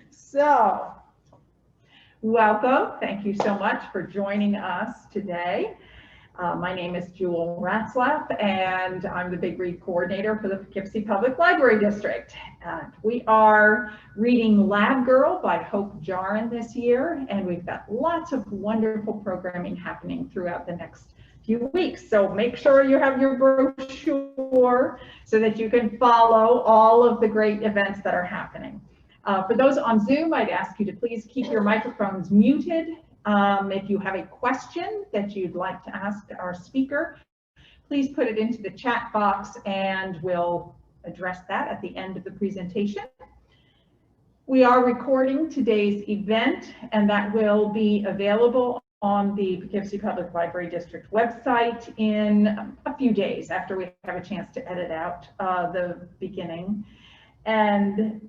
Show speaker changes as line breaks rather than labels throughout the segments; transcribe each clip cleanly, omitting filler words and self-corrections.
So, welcome. Thank you so much for joining us today. My name is Jewel Ratzlaff, and I'm the Big Read Coordinator for the Poughkeepsie Public Library District. We are reading Lab Girl by Hope Jahren this year, and we've got lots of wonderful programming happening throughout the next few weeks. So make sure you have your brochure so that you can follow all of the great events that are happening. For those on Zoom, I'd ask you to please keep your microphones muted. If you have a question that you'd like to ask our speaker, please put it into the chat box and we'll address that at the end of the presentation. We are recording today's event, and that will be available on the Poughkeepsie Public Library District website in a few days after we have a chance to edit out the beginning. And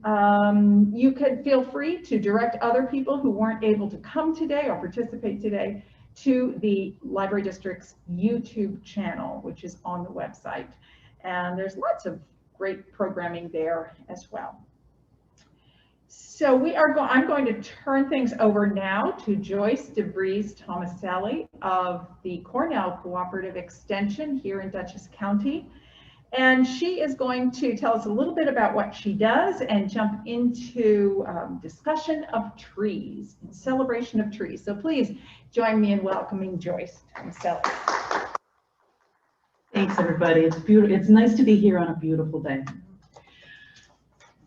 you could feel free to direct other people who weren't able to come today or participate today to the Library District's YouTube channel, which is on the website. And there's lots of great programming there as well. So I'm going to turn things over now to Joyce deVries Tomaselli of the Cornell Cooperative Extension here in Dutchess County. And she is going to tell us a little bit about what she does and jump into discussion of trees, and celebration of trees. So please join me in welcoming Joyce Tomaselli.
Thanks, everybody. It's beautiful. It's nice to be here on a beautiful day.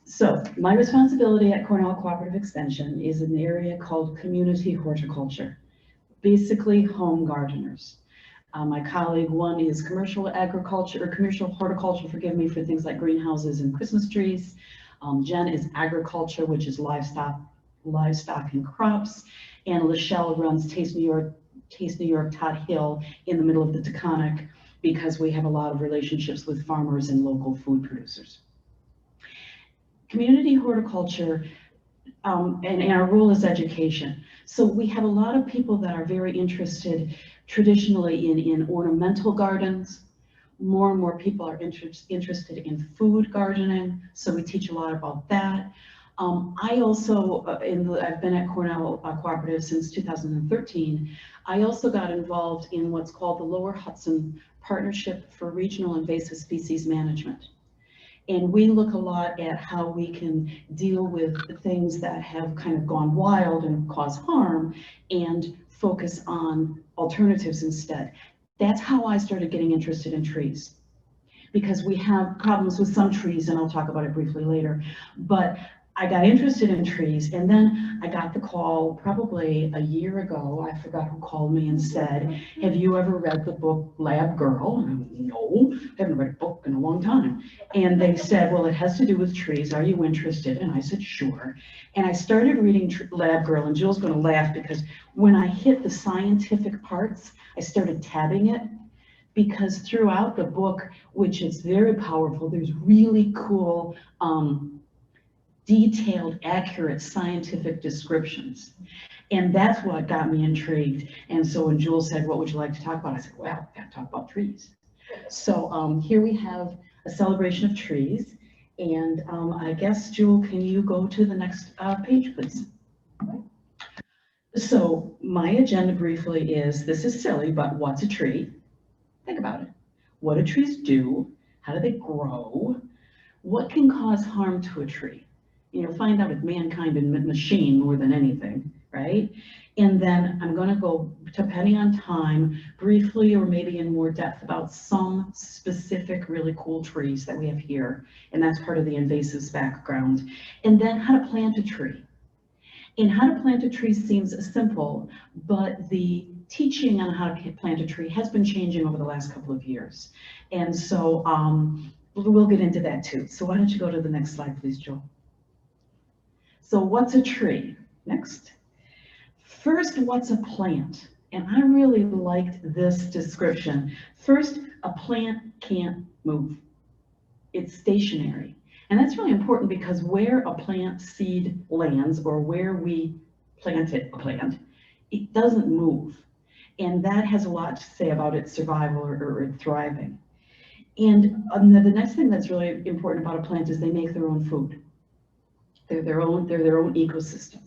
So my responsibility at Cornell Cooperative Extension is an area called community horticulture, basically home gardeners. My colleague, one is commercial agriculture, or commercial horticulture, forgive me, for things like greenhouses and Christmas trees. Jen is agriculture, which is livestock and crops. And Lachelle runs Taste New York Todd Hill in the middle of the Taconic, because we have a lot of relationships with farmers and local food producers. Community horticulture, and our role is education. So we have a lot of people that are very interested traditionally in ornamental gardens. More and more people are interested in food gardening, so we teach a lot about that. I also, I've been at Cornell Cooperative since 2013. I also got involved in what's called the Lower Hudson Partnership for Regional Invasive Species Management. And we look a lot at how we can deal with things that have kind of gone wild and cause harm and focus on alternatives instead. That's how I started getting interested in trees, because we have problems with some trees, and I'll talk about it briefly later. But I got interested in trees, and then I got the call probably a year ago. I forgot who called me and said, have you ever read the book Lab Girl? And I went, no, I haven't read a book in a long time. And they said, well, it has to do with trees. Are you interested? And I said, sure. And I started reading Lab Girl, and Jill's going to laugh because when I hit the scientific parts, I started tabbing it, because throughout the book, which is very powerful, there's really cool, detailed, accurate scientific descriptions. And that's what got me intrigued. And so when Jewel said, what would you like to talk about? I said, well, I've got to talk about trees. So here we have a celebration of trees. And I guess, Jewel, can you go to the next page, please? So my agenda briefly is, this is silly, but what's a tree? Think about it. What do trees do? How do they grow? What can cause harm to a tree? You know, find out if mankind and machine more than anything, right? And then I'm going to go, depending on time, briefly or maybe in more depth about some specific really cool trees that we have here. And that's part of the invasives background. And then how to plant a tree. And how to plant a tree seems simple, but the teaching on how to plant a tree has been changing over the last couple of years. And so we'll get into that too. So why don't you go to the next slide, please, Joel? So what's a tree? Next. First, what's a plant? And I really liked this description. First, a plant can't move. It's stationary. And that's really important, because where a plant seed lands, or where we planted a plant, it doesn't move. And that has a lot to say about its survival or thriving. And the next thing that's really important about a plant is they make their own food. They're their own ecosystem.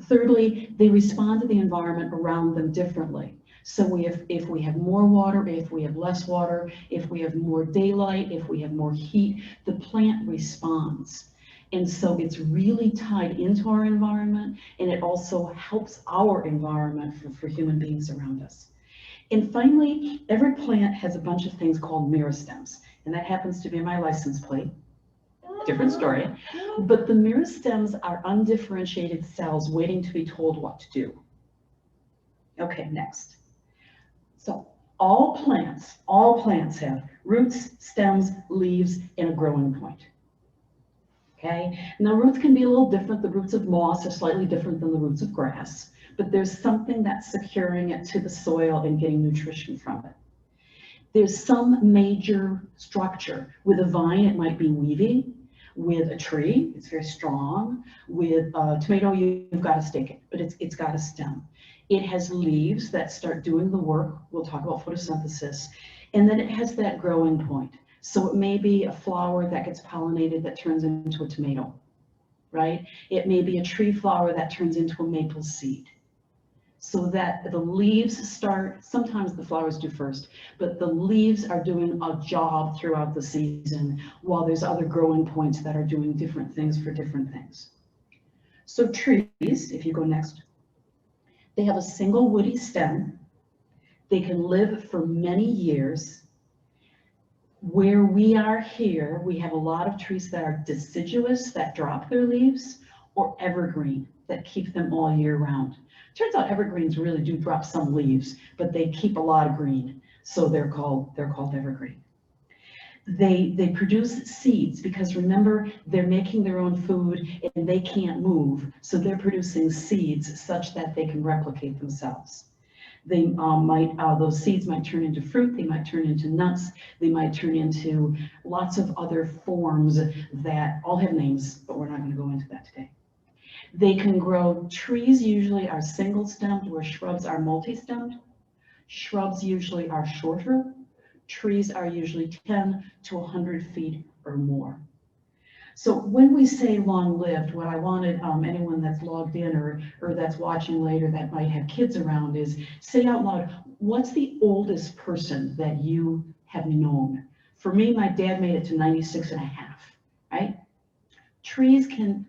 Thirdly, they respond to the environment around them differently. So if we have more water, if we have less water, if we have more daylight, if we have more heat, the plant responds. And so it's really tied into our environment, and it also helps our environment for human beings around us. And finally, every plant has a bunch of things called meristems, and that happens to be my license plate. Different story. But the meristems are undifferentiated cells waiting to be told what to do. Okay, next. So all plants have roots, stems, leaves, and a growing point. Okay, now roots can be a little different. The roots of moss are slightly different than the roots of grass, but there's something that's securing it to the soil and getting nutrition from it. There's some major structure. With a vine, it might be weaving. With a tree, it's very strong. With a tomato, you've got to stake it, but it's got a stem. It has leaves that start doing the work. We'll talk about photosynthesis. And then it has that growing point. So it may be a flower that gets pollinated that turns into a tomato, right? It may be a tree flower that turns into a maple seed. So that the leaves start, sometimes the flowers do first, but the leaves are doing a job throughout the season while there's other growing points that are doing different things for different things. So trees, if you go next, they have a single woody stem. They can live for many years. Where we are here, we have a lot of trees that are deciduous, that drop their leaves, or evergreen, that keep them all year round. Turns out evergreens really do drop some leaves, but they keep a lot of green, so they're called evergreen. They produce seeds because remember, they're making their own food and they can't move, so they're producing seeds such that they can replicate themselves. They those seeds might turn into fruit, they might turn into nuts, they might turn into lots of other forms that all have names, but we're not going to go into that today. They can grow, trees usually are single-stemmed, where shrubs are multi-stemmed. Shrubs usually are shorter. Trees are usually 10 to 100 feet or more. So when we say long-lived, what I wanted anyone that's logged in or that's watching later that might have kids around is say out loud, what's the oldest person that you have known? For me, my dad made it to 96 and a half, right?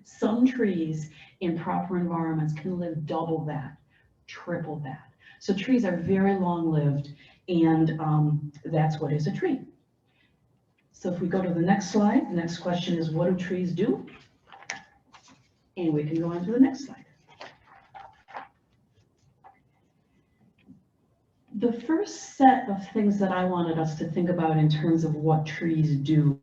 Some trees in proper environments can live double that, triple that. So trees are very long-lived, and that's what is a tree. So if we go to the next slide, the next question is, what do trees do? And we can go on to the next slide. The first set of things that I wanted us to think about in terms of what trees do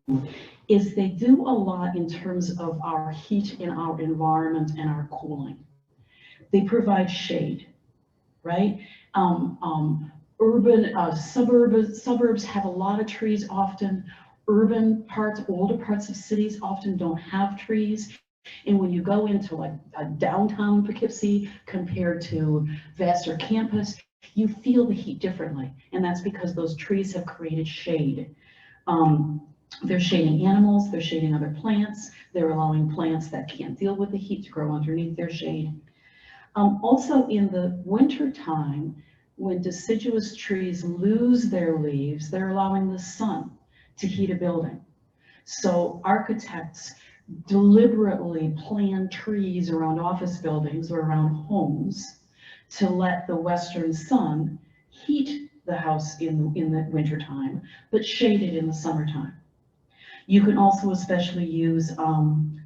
is they do a lot in terms of our heat in our environment and our cooling. They provide shade, right? Suburbs have a lot of trees often. Urban parts, older parts of cities often don't have trees. And when you go into like a downtown Poughkeepsie compared to Vassar campus, you feel the heat differently. And that's because those trees have created shade. They're shading animals, they're shading other plants, they're allowing plants that can't deal with the heat to grow underneath their shade. Also in the winter time, when deciduous trees lose their leaves, they're allowing the sun to heat a building. So architects deliberately plan trees around office buildings or around homes to let the western sun heat the house in the wintertime, but shade it in the summertime. You can also especially use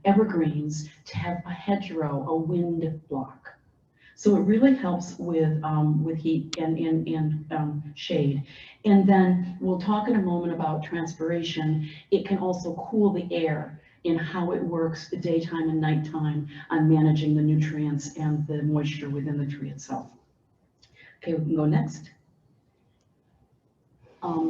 evergreens to have a hedgerow, a wind block. So it really helps with heat and shade. And then we'll talk in a moment about transpiration. It can also cool the air in how it works the daytime and nighttime on managing the nutrients and the moisture within the tree itself. Okay, we can go next.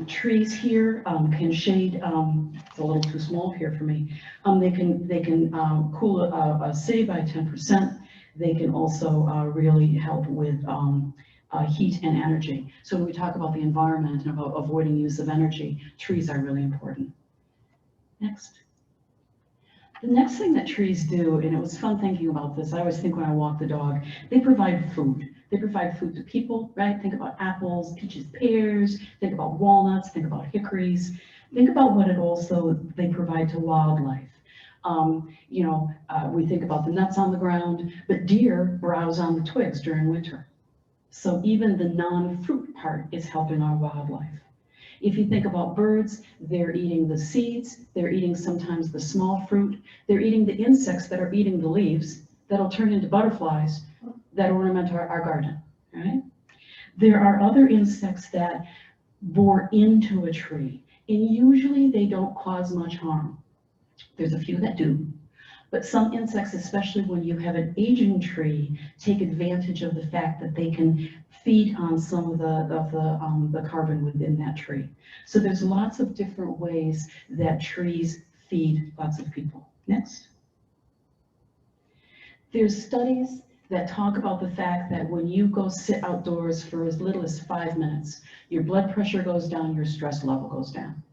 Trees here can shade, it's a little too small here for me. They can cool a city by 10%. They can also really help with heat and energy. So when we talk about the environment and about avoiding use of energy, trees are really important. Next. The next thing that trees do, and it was fun thinking about this, I always think when I walk the dog, they provide food. They provide food to people, right? Think about apples, peaches, pears, think about walnuts, think about hickories. Think about what it also they provide to wildlife. We think about the nuts on the ground, but deer browse on the twigs during winter. So even the non-fruit part is helping our wildlife. If you think about birds, they're eating the seeds, they're eating sometimes the small fruit, they're eating the insects that are eating the leaves that'll turn into butterflies that ornament our garden, right? There are other insects that bore into a tree, and usually they don't cause much harm. There's a few that do, but some insects, especially when you have an aging tree, take advantage of the fact that they can feed on some of the carbon within that tree. So there's lots of different ways that trees feed lots of people. Next. There's studies that talk about the fact that when you go sit outdoors for as little as 5 minutes, your blood pressure goes down, your stress level goes down.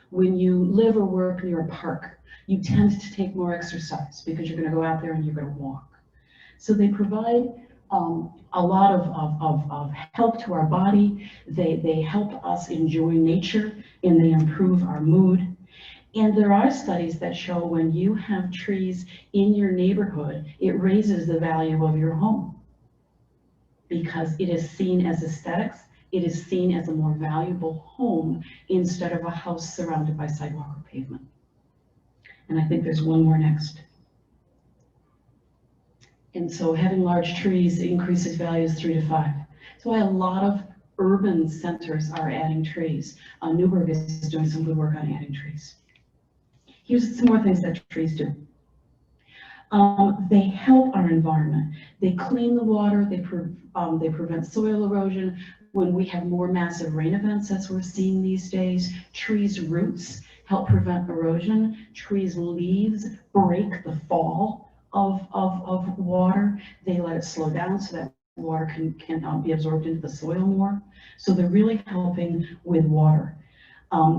When you live or work near a park, you tend to take more exercise because you're going to go out there and you're going to walk. So they provide a lot of help to our body. They help us enjoy nature and they improve our mood. And there are studies that show when you have trees in your neighborhood, it raises the value of your home because it is seen as aesthetics. It is seen as a more valuable home instead of a house surrounded by sidewalk or pavement. And I think there's one more next. And so having large trees increases values 3 to 5. That's why a lot of urban centers are adding trees. Newburgh is doing some good work on adding trees. Here's some more things that trees do. They help our environment. They clean the water, they prevent soil erosion. When we have more massive rain events, as we're seeing these days, trees' roots help prevent erosion. Trees' leaves break the fall of water. They let it slow down so that water can be absorbed into the soil more. So they're really helping with water.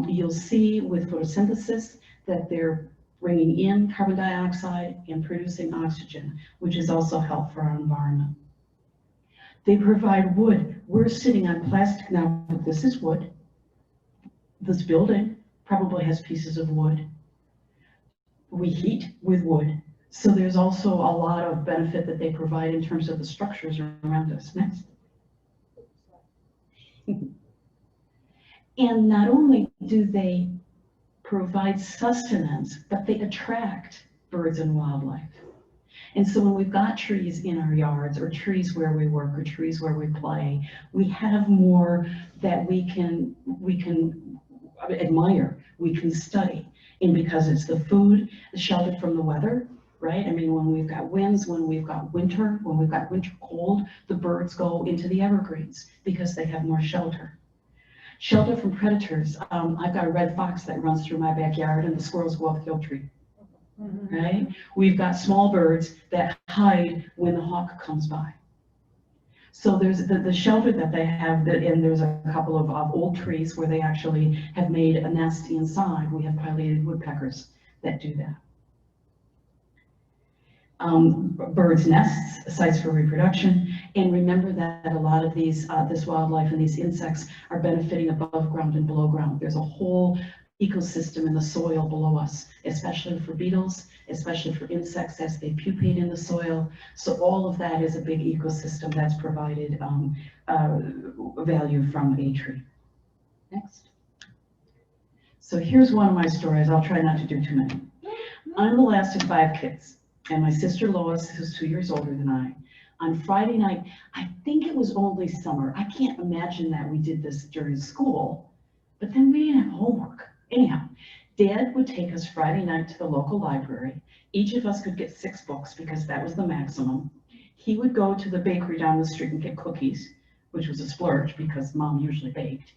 You'll see with photosynthesis that they're bringing in carbon dioxide and producing oxygen, which is also helpful for our environment. They provide wood. We're sitting on plastic now, but this is wood. This building probably has pieces of wood. We heat with wood. So there's also a lot of benefit that they provide in terms of the structures around us. Next. And not only do they provide sustenance, but they attract birds and wildlife. And so when we've got trees in our yards or trees where we work or trees where we play, we have more that we can admire, we can study. And because it's the food, the shelter from the weather, right? I mean, when we've got winds, when we've got winter cold, the birds go into the evergreens because they have more shelter. Shelter from predators. I've got a red fox that runs through my backyard and the squirrels go up the oak tree. Right? We've got small birds that hide when the hawk comes by. So there's the shelter that they have, and there's a couple of old trees where they actually have made a nest inside. We have pileated woodpeckers that do that. Birds' nests, sites for reproduction, and remember that a lot of these, this wildlife and these insects are benefiting above ground and below ground. There's a whole ecosystem in the soil below us, especially for beetles, especially for insects as they pupate in the soil. So all of that is a big ecosystem that's provided value from a tree. Next. So here's one of my stories. I'll try not to do too many. I'm the last of 5 kids, and my sister Lois, who's 2 years older than I, on Friday night, I think it was only summer. I can't imagine that we did this during school, but then we didn't have homework. Anyhow, Dad would take us Friday night to the local library. Each of us could get 6 books because that was the maximum. He would go to the bakery down the street and get cookies, which was a splurge because Mom usually baked.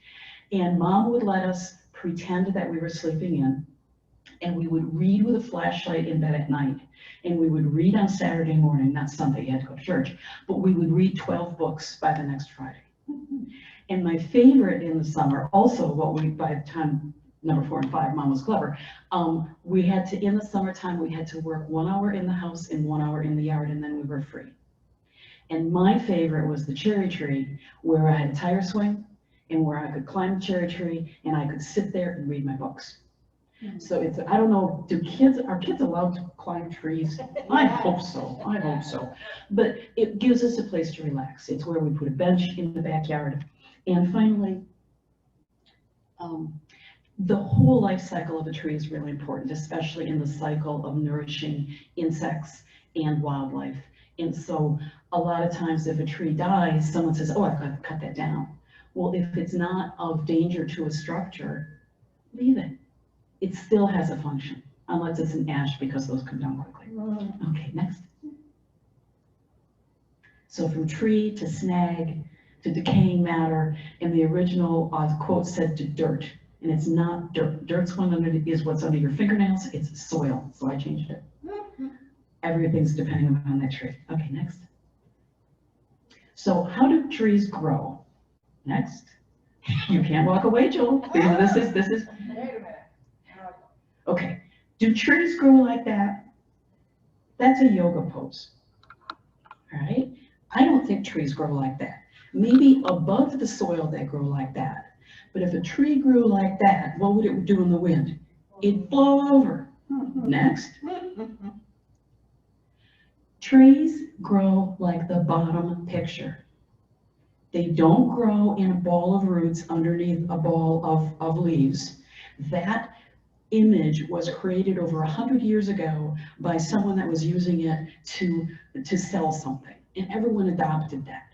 And Mom would let us pretend that we were sleeping in, and we would read with a flashlight in bed at night. And we would read on Saturday morning, not Sunday, you had to go to church, but we would read 12 books by the next Friday. And my favorite in the summer, also by the time number 4 and 5, Mom was clever. We had to, in the summertime, we had to work 1 hour in the house and 1 hour in the yard, and then we were free. And my favorite was the cherry tree, where I had a tire swing and where I could climb the cherry tree and I could sit there and read my books. So it's, I don't know, are kids allowed to climb trees? I hope so, I hope so. But it gives us a place to relax. It's where we put a bench in the backyard. And finally, the whole life cycle of a tree is really important, especially in the cycle of nourishing insects and wildlife. And so a lot of times if a tree dies, someone says, oh, I've got to cut that down. Well, if it's not of danger to a structure, leave it. It still has a function, unless it's an ash, because those come down quickly. Okay, next. So from tree to snag to decaying matter, and the original quote said to dirt, and it's not dirt. Dirt's is what's under your fingernails. It's soil, so I changed it. Everything's depending upon that tree. Okay, next. So how do trees grow? Next. You can't walk away, Joel, because this is.
Wait a minute.
Okay, do trees grow like that? That's a yoga pose, all right? I don't think trees grow like that. Maybe above the soil they grow like that. But if a tree grew like that, what would it do in the wind? It'd blow over. Next. Trees grow like the bottom picture. They don't grow in a ball of roots underneath a ball of leaves. That image was created over 100 years ago by someone that was using it to sell something, and everyone adopted that.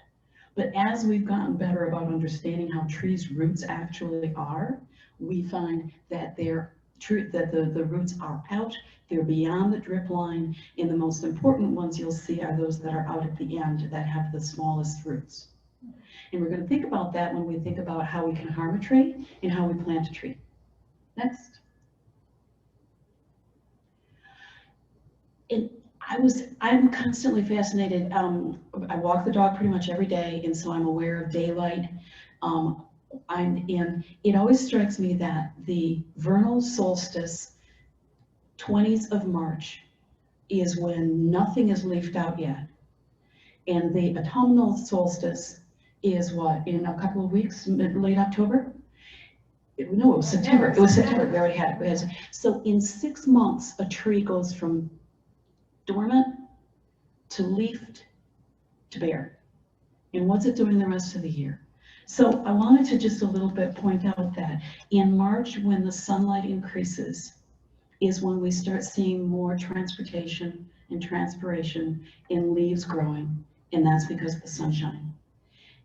But as we've gotten better about understanding how trees' roots actually are, we find that the roots are out, they're beyond the drip line, and the most important ones you'll see are those that are out at the end that have the smallest roots. And we're going to think about that when we think about how we can harm a tree and how we plant a tree. Next. And I'm constantly fascinated. I walk the dog pretty much every day, and so I'm aware of daylight. And it always strikes me that the vernal solstice, 20s of March, is when nothing is leafed out yet. And the autumnal solstice is what, in a couple of weeks, late October? No, it was September. It was September. We already had it. So in 6 months, a tree goes from dormant to leafed to bare. And what's it doing the rest of the year? So I wanted to just a little bit point out that in March, when the sunlight increases, is when we start seeing more transportation and transpiration in leaves growing, and that's because of the sunshine.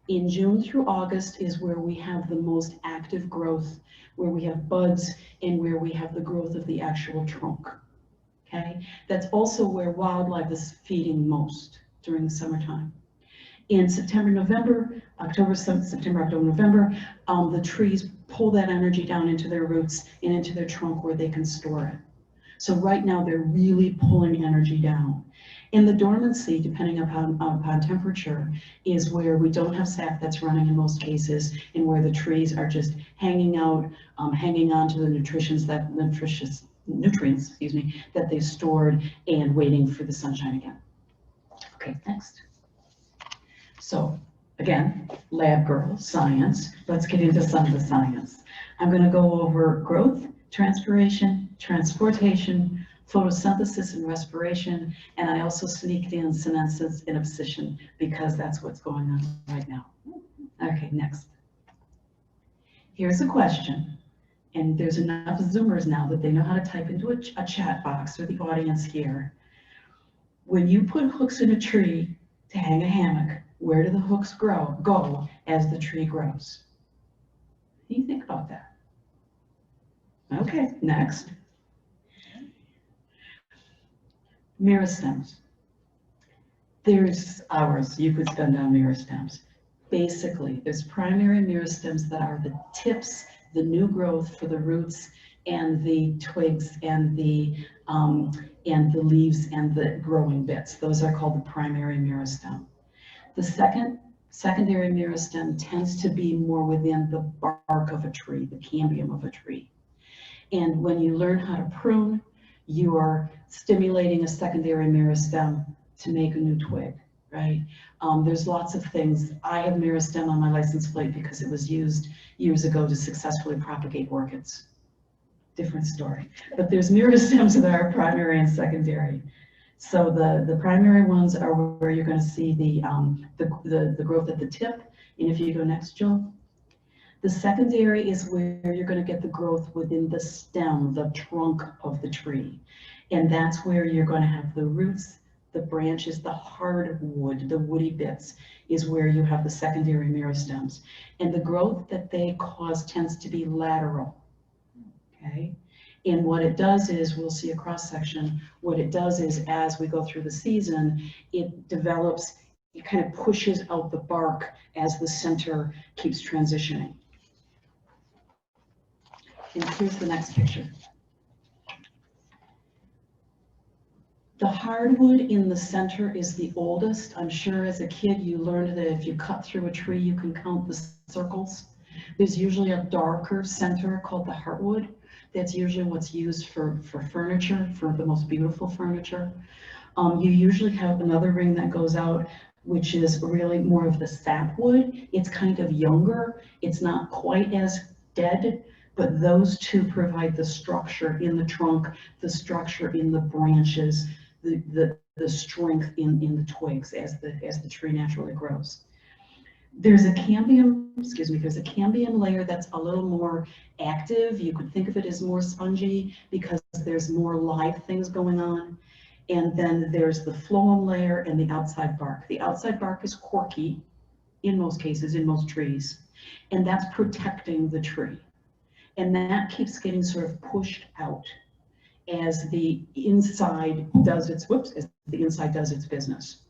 In June through August is where we have the most active growth, where we have buds and where we have the growth of the actual trunk. Okay, that's also where wildlife is feeding most during the summertime. In September, November, November, the trees pull that energy down into their roots and into their trunk where they can store it. So right now they're really pulling energy down. In the dormancy, depending upon temperature, is where we don't have sap that's running in most cases, and where the trees are just hanging out, hanging on to the nutrients that they stored and waiting for the sunshine again. Okay, next. So again, lab girl, science. Let's get into some of the science. I'm going to go over growth, transpiration, transportation, photosynthesis and respiration, and I also sneaked in senescence and abscission because that's what's going on right now. Okay, next. Here's a question, and there's enough Zoomers now that they know how to type into a chat box for the audience here. When you put hooks in a tree to hang a hammock, where do the hooks go as the tree grows? What do you think about that? Okay, next. Meristems. There's hours you could spend on meristems. Basically, there's primary meristems that are the tips, the new growth for the roots and the twigs and the leaves and the growing bits. Those are called the primary meristem. The secondary meristem tends to be more within the bark of a tree, the cambium of a tree. And when you learn how to prune, you are stimulating a secondary meristem to make a new twig, right? There's lots of things. I have meristem on my license plate because it was used years ago to successfully propagate orchids. Different story. But there's meristems that are primary and secondary. So the primary ones are where you're going to see the growth at the tip. And if you go next, Jill. The secondary is where you're going to get the growth within the stem, the trunk of the tree. And that's where you're going to have the roots, the branches, the hardwood, the woody bits is where you have the secondary meristems. And the growth that they cause tends to be lateral, okay? And what it does is, we'll see a cross section, what it does is as we go through the season, it develops, it kind of pushes out the bark as the center keeps transitioning. And here's the next picture. The hardwood in the center is the oldest. I'm sure as a kid you learned that if you cut through a tree, you can count the circles. There's usually a darker center called the heartwood. That's usually what's used for furniture, for the most beautiful furniture. You usually have another ring that goes out, which is really more of the sapwood. It's kind of younger. It's not quite as dead, but those two provide the structure in the trunk, the structure in the branches, the strength in the twigs as the tree naturally grows. There's a cambium, there's a cambium layer that's a little more active. You could think of it as more spongy because there's more live things going on. And then there's the phloem layer and the outside bark. The outside bark is corky in most cases, in most trees, and that's protecting the tree. And that keeps getting sort of pushed out as the inside does its, as the inside does its business.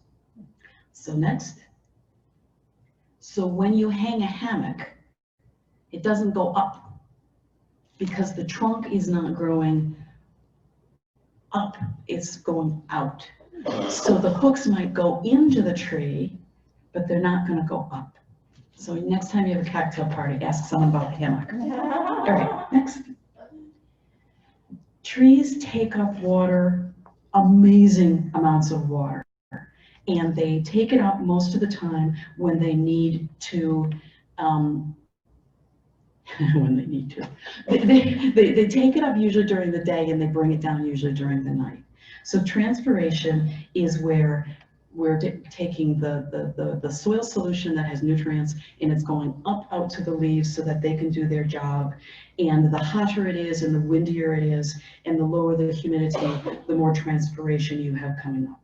So next. So when you hang a hammock, it doesn't go up because the trunk is not growing up, it's going out. So the hooks might go into the tree, but they're not going to go up. So next time you have a cocktail party, ask someone about the hammock. All right, next. Trees take up water, amazing amounts of water. And they take it up most of the time when they need to, when they need to. They take it up usually during the day and they bring it down usually during the night. So transpiration is where we're taking the soil solution that has nutrients and it's going up out to the leaves so that they can do their job. And the hotter it is and the windier it is and the lower the humidity, the more transpiration you have coming up.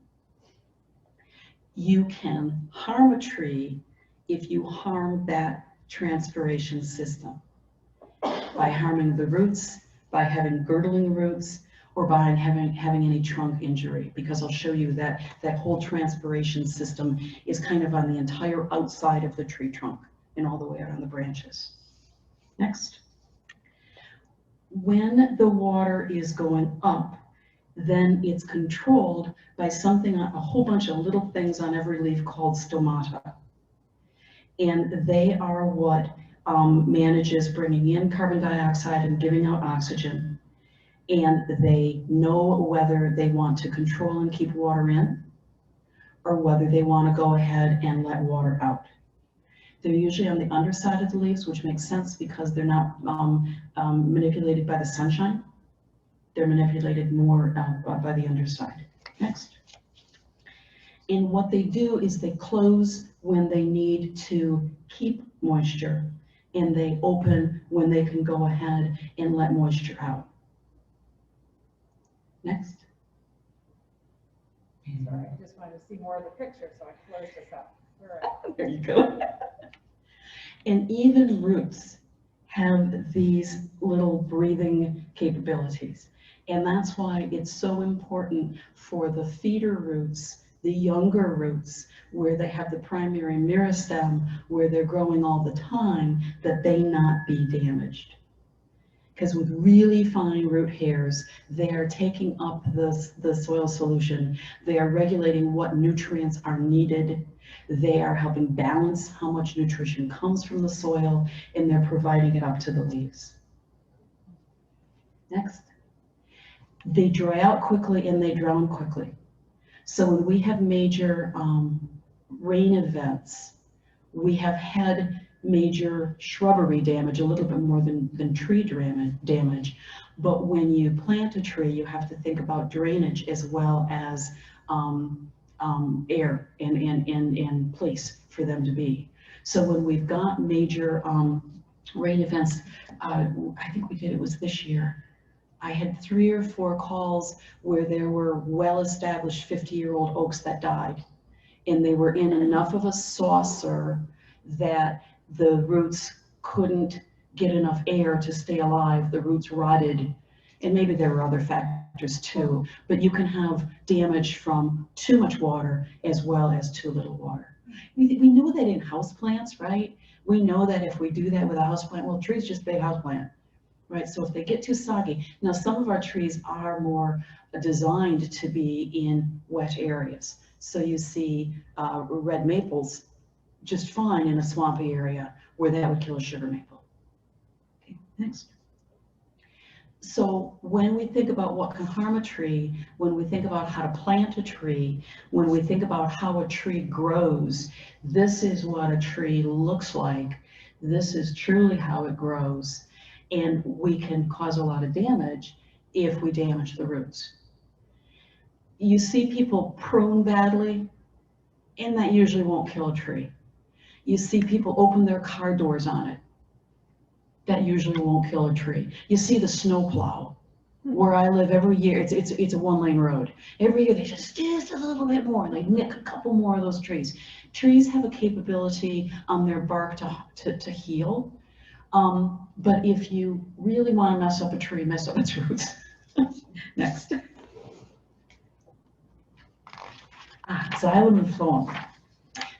You can harm a tree if you harm that transpiration system by harming the roots, by having girdling roots, or by having any trunk injury, because I'll show you that that whole transpiration system is kind of on the entire outside of the tree trunk and all the way out on the branches. Next. When the water is going up, then it's controlled by something, a whole bunch of little things on every leaf called stomata. And they are what manages bringing in carbon dioxide and giving out oxygen. And they know whether they want to control and keep water in or whether they want to go ahead and let water out. They're usually on the underside of the leaves, which makes sense because they're not manipulated by the sunshine. They're manipulated more by the underside. Next. And what they do is they close when they need to keep moisture, and they open when they can go ahead and let moisture out. Next.
Sorry, I just wanted to see more of the picture, so I closed this up. All right.
There you go. And even roots have these little breathing capabilities. And that's why it's so important for the feeder roots, the younger roots, where they have the primary meristem, where they're growing all the time, that they not be damaged. Because with really fine root hairs, they are taking up the soil solution. They are regulating what nutrients are needed. They are helping balance how much nutrition comes from the soil, and they're providing it up to the leaves. Next. They dry out quickly and they drown quickly. So when we have major rain events, we have had major shrubbery damage, a little bit more than tree damage. But when you plant a tree, you have to think about drainage as well as air and place for them to be. So when we've got major rain events, I think it was this year, I had 3 or 4 calls where there were well-established 50-year-old oaks that died. And they were in enough of a saucer that the roots couldn't get enough air to stay alive. The roots rotted. And maybe there were other factors too, but you can have damage from too much water as well as too little water. We know that in houseplants, right? We know that if we do that with a houseplant, well, trees just big houseplant. Right, so if they get too soggy, now some of our trees are more designed to be in wet areas. So you see red maples just fine in a swampy area where that would kill a sugar maple. Okay, next. So when we think about what can harm a tree, when we think about how to plant a tree, when we think about how a tree grows, this is what a tree looks like. This is truly how it grows. And we can cause a lot of damage if we damage the roots. You see people prune badly, and that usually won't kill a tree. You see people open their car doors on it. That usually won't kill a tree. You see the snowplow. Where I live every year, it's a 1-lane road. Every year they just a little bit more, and they nick a couple more of those trees. Trees have a capability on their bark to heal. But if you really want to mess up a tree, mess up its roots. Next. Xylem and phloem.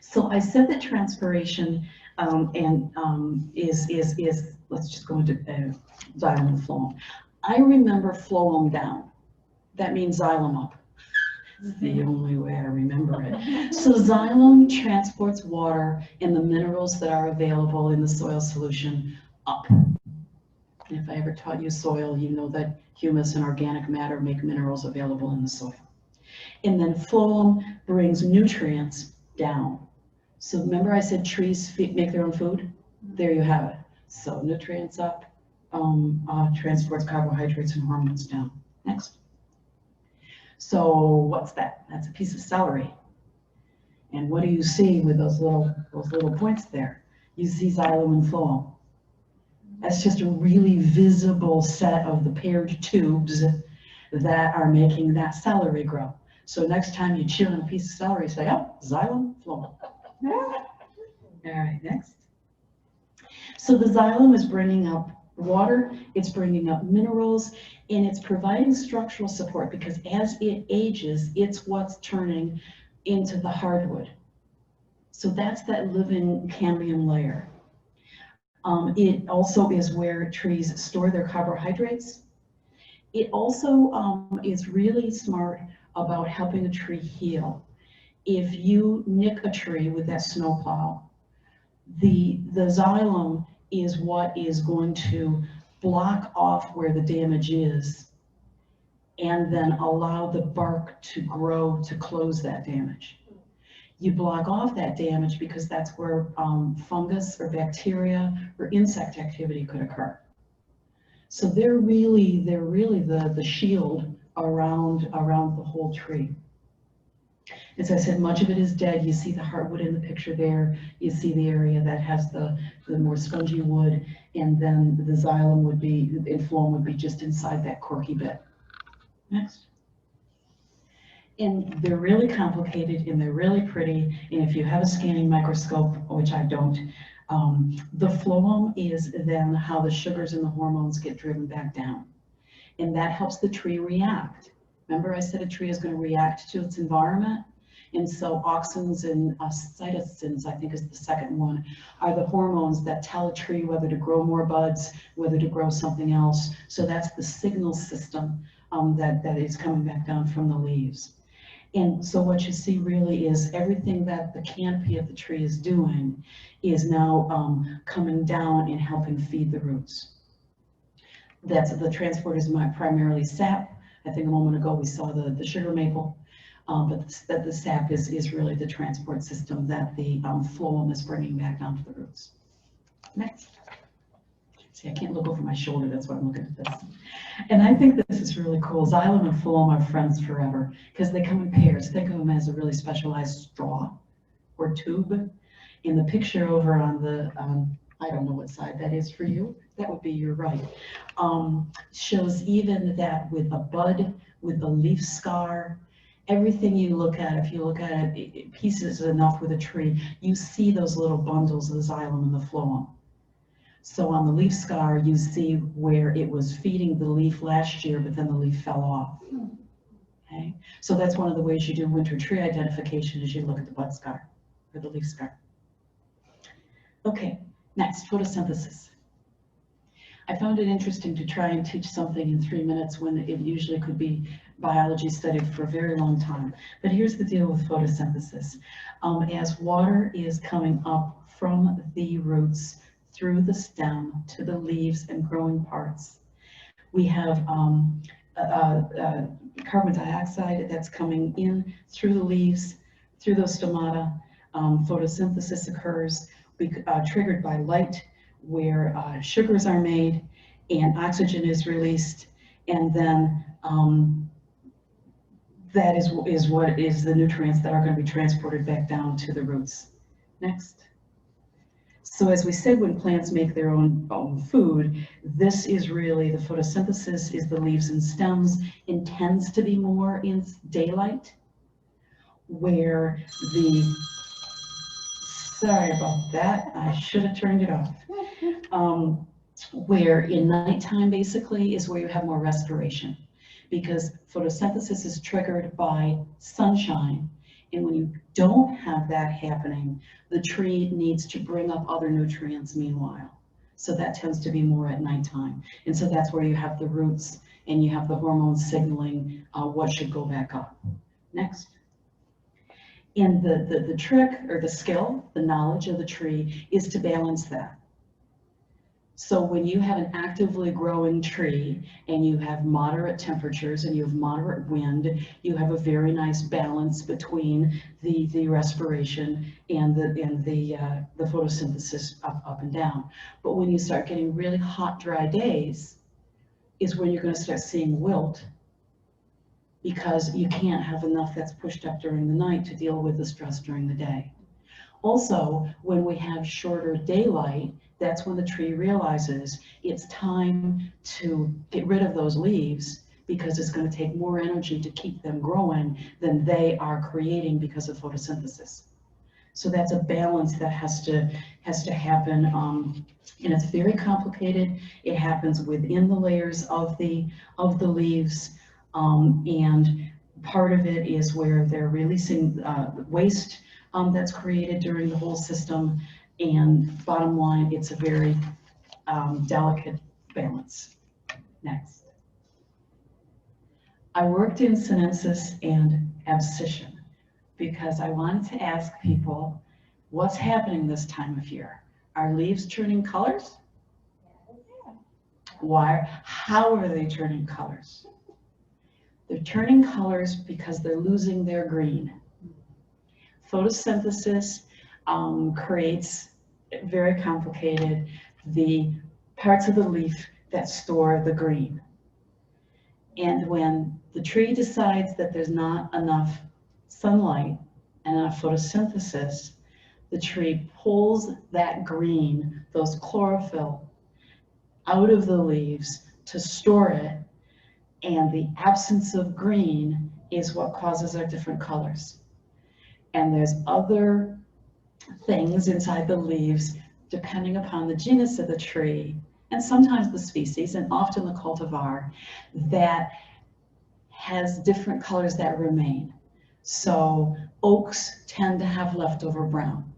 So I said that transpiration is let's just go into xylem and phloem. I remember phloem down. That means xylem up. It's the only way I remember it. So xylem transports water and the minerals that are available in the soil solution up. And if I ever taught you soil, you know that humus and organic matter make minerals available in the soil. And then phloem brings nutrients down. So remember I said trees make their own food? There you have it. So nutrients up, transports carbohydrates and hormones down. Next. So what's that? That's a piece of celery. And what do you see with those little points there? You see xylem and phloem. That's just a really visible set of the paired tubes that are making that celery grow. So next time you chew on a piece of celery, say, oh, xylem, phloem. All right, next. So the xylem is bringing up water, it's bringing up minerals, and it's providing structural support because as it ages, it's what's turning into the hardwood. So that's that living cambium layer. It also is where trees store their carbohydrates. It also is really smart about helping a tree heal. If you nick a tree with that snowplow, the xylem is what is going to block off where the damage is and then allow the bark to grow to close that damage. You block off that damage because that's where fungus or bacteria or insect activity could occur. So they're really the shield around the whole tree. As I said, much of it is dead. You see the hardwood in the picture there. You see the area that has the more spongy wood, and then the xylem would be, and phloem would be just inside that corky bit. Next. And they're really complicated and they're really pretty. And if you have a scanning microscope, which I don't, the phloem is then how the sugars and the hormones get driven back down. And that helps the tree react. Remember I said a tree is going to react to its environment? And so auxins and cytosins, I think is the second one, are the hormones that tell a tree whether to grow more buds, whether to grow something else. So that's the signal system that is coming back down from the leaves. And so what you see really is everything that the canopy of the tree is doing is now coming down and helping feed the roots. The transport is primarily sap. I think a moment ago we saw the sugar maple, but the sap is really the transport system that the phloem is bringing back down to the roots. Next. See, I can't look over my shoulder, that's why I'm looking at this. And I think this is really cool. Xylem and phloem are friends forever because they come in pairs. Think of them as a really specialized straw or tube. In the picture over on the, I don't know what side that is for you, that would be your right, shows even that with a bud, with a leaf scar, everything you look at, if you look at it, pieces enough with a tree, you see those little bundles of the xylem and the phloem. So on the leaf scar, you see where it was feeding the leaf last year, but then the leaf fell off. Okay, so that's one of the ways you do winter tree identification is you look at the bud scar or the leaf scar. Okay, next, photosynthesis. I found it interesting to try and teach something in 3 minutes when it usually could be biology studied for a very long time. But here's the deal with photosynthesis. As water is coming up from the roots through the stem to the leaves and growing parts, we have carbon dioxide that's coming in through the leaves, through those stomata. Photosynthesis occurs triggered by light, where sugars are made and oxygen is released, and then that is what is the nutrients that are going to be transported back down to the roots. Next. So as we said, when plants make their own food, this is really the photosynthesis is the leaves and stems, and tends to be more in daylight, where sorry about that, I should have turned it off. Where in nighttime basically is where you have more respiration, because photosynthesis is triggered by sunshine, and when you don't have that happening, the tree needs to bring up other nutrients meanwhile. So that tends to be more at nighttime, and so that's where you have the roots and you have the hormones signaling what should go back up. Next. And the trick or the skill, the knowledge of the tree is to balance that. So when you have an actively growing tree and you have moderate temperatures and you have moderate wind, you have a very nice balance between the respiration and the photosynthesis up and down. But when you start getting really hot, dry days is when you're going to start seeing wilt, because you can't have enough that's pushed up during the night to deal with the stress during the day. Also, when we have shorter daylight, that's when the tree realizes it's time to get rid of those leaves, because it's going to take more energy to keep them growing than they are creating because of photosynthesis. So that's a balance that has to happen, and it's very complicated. It happens within the layers of the leaves, and part of it is where they're releasing waste that's created during the whole system. And bottom line, it's a very delicate balance. Next. I worked in sinensis and abscission because I wanted to ask people, what's happening this time of year? Are leaves turning colors? Why? How are they turning colors? They're turning colors because they're losing their green. Photosynthesis creates, very complicated, the parts of the leaf that store the green. And when the tree decides that there's not enough sunlight and enough photosynthesis, the tree pulls that green, those chlorophyll, out of the leaves to store it, and the absence of green is what causes our different colors. And there's other things inside the leaves, depending upon the genus of the tree, and sometimes the species, and often the cultivar, that has different colors that remain. So oaks tend to have leftover brown.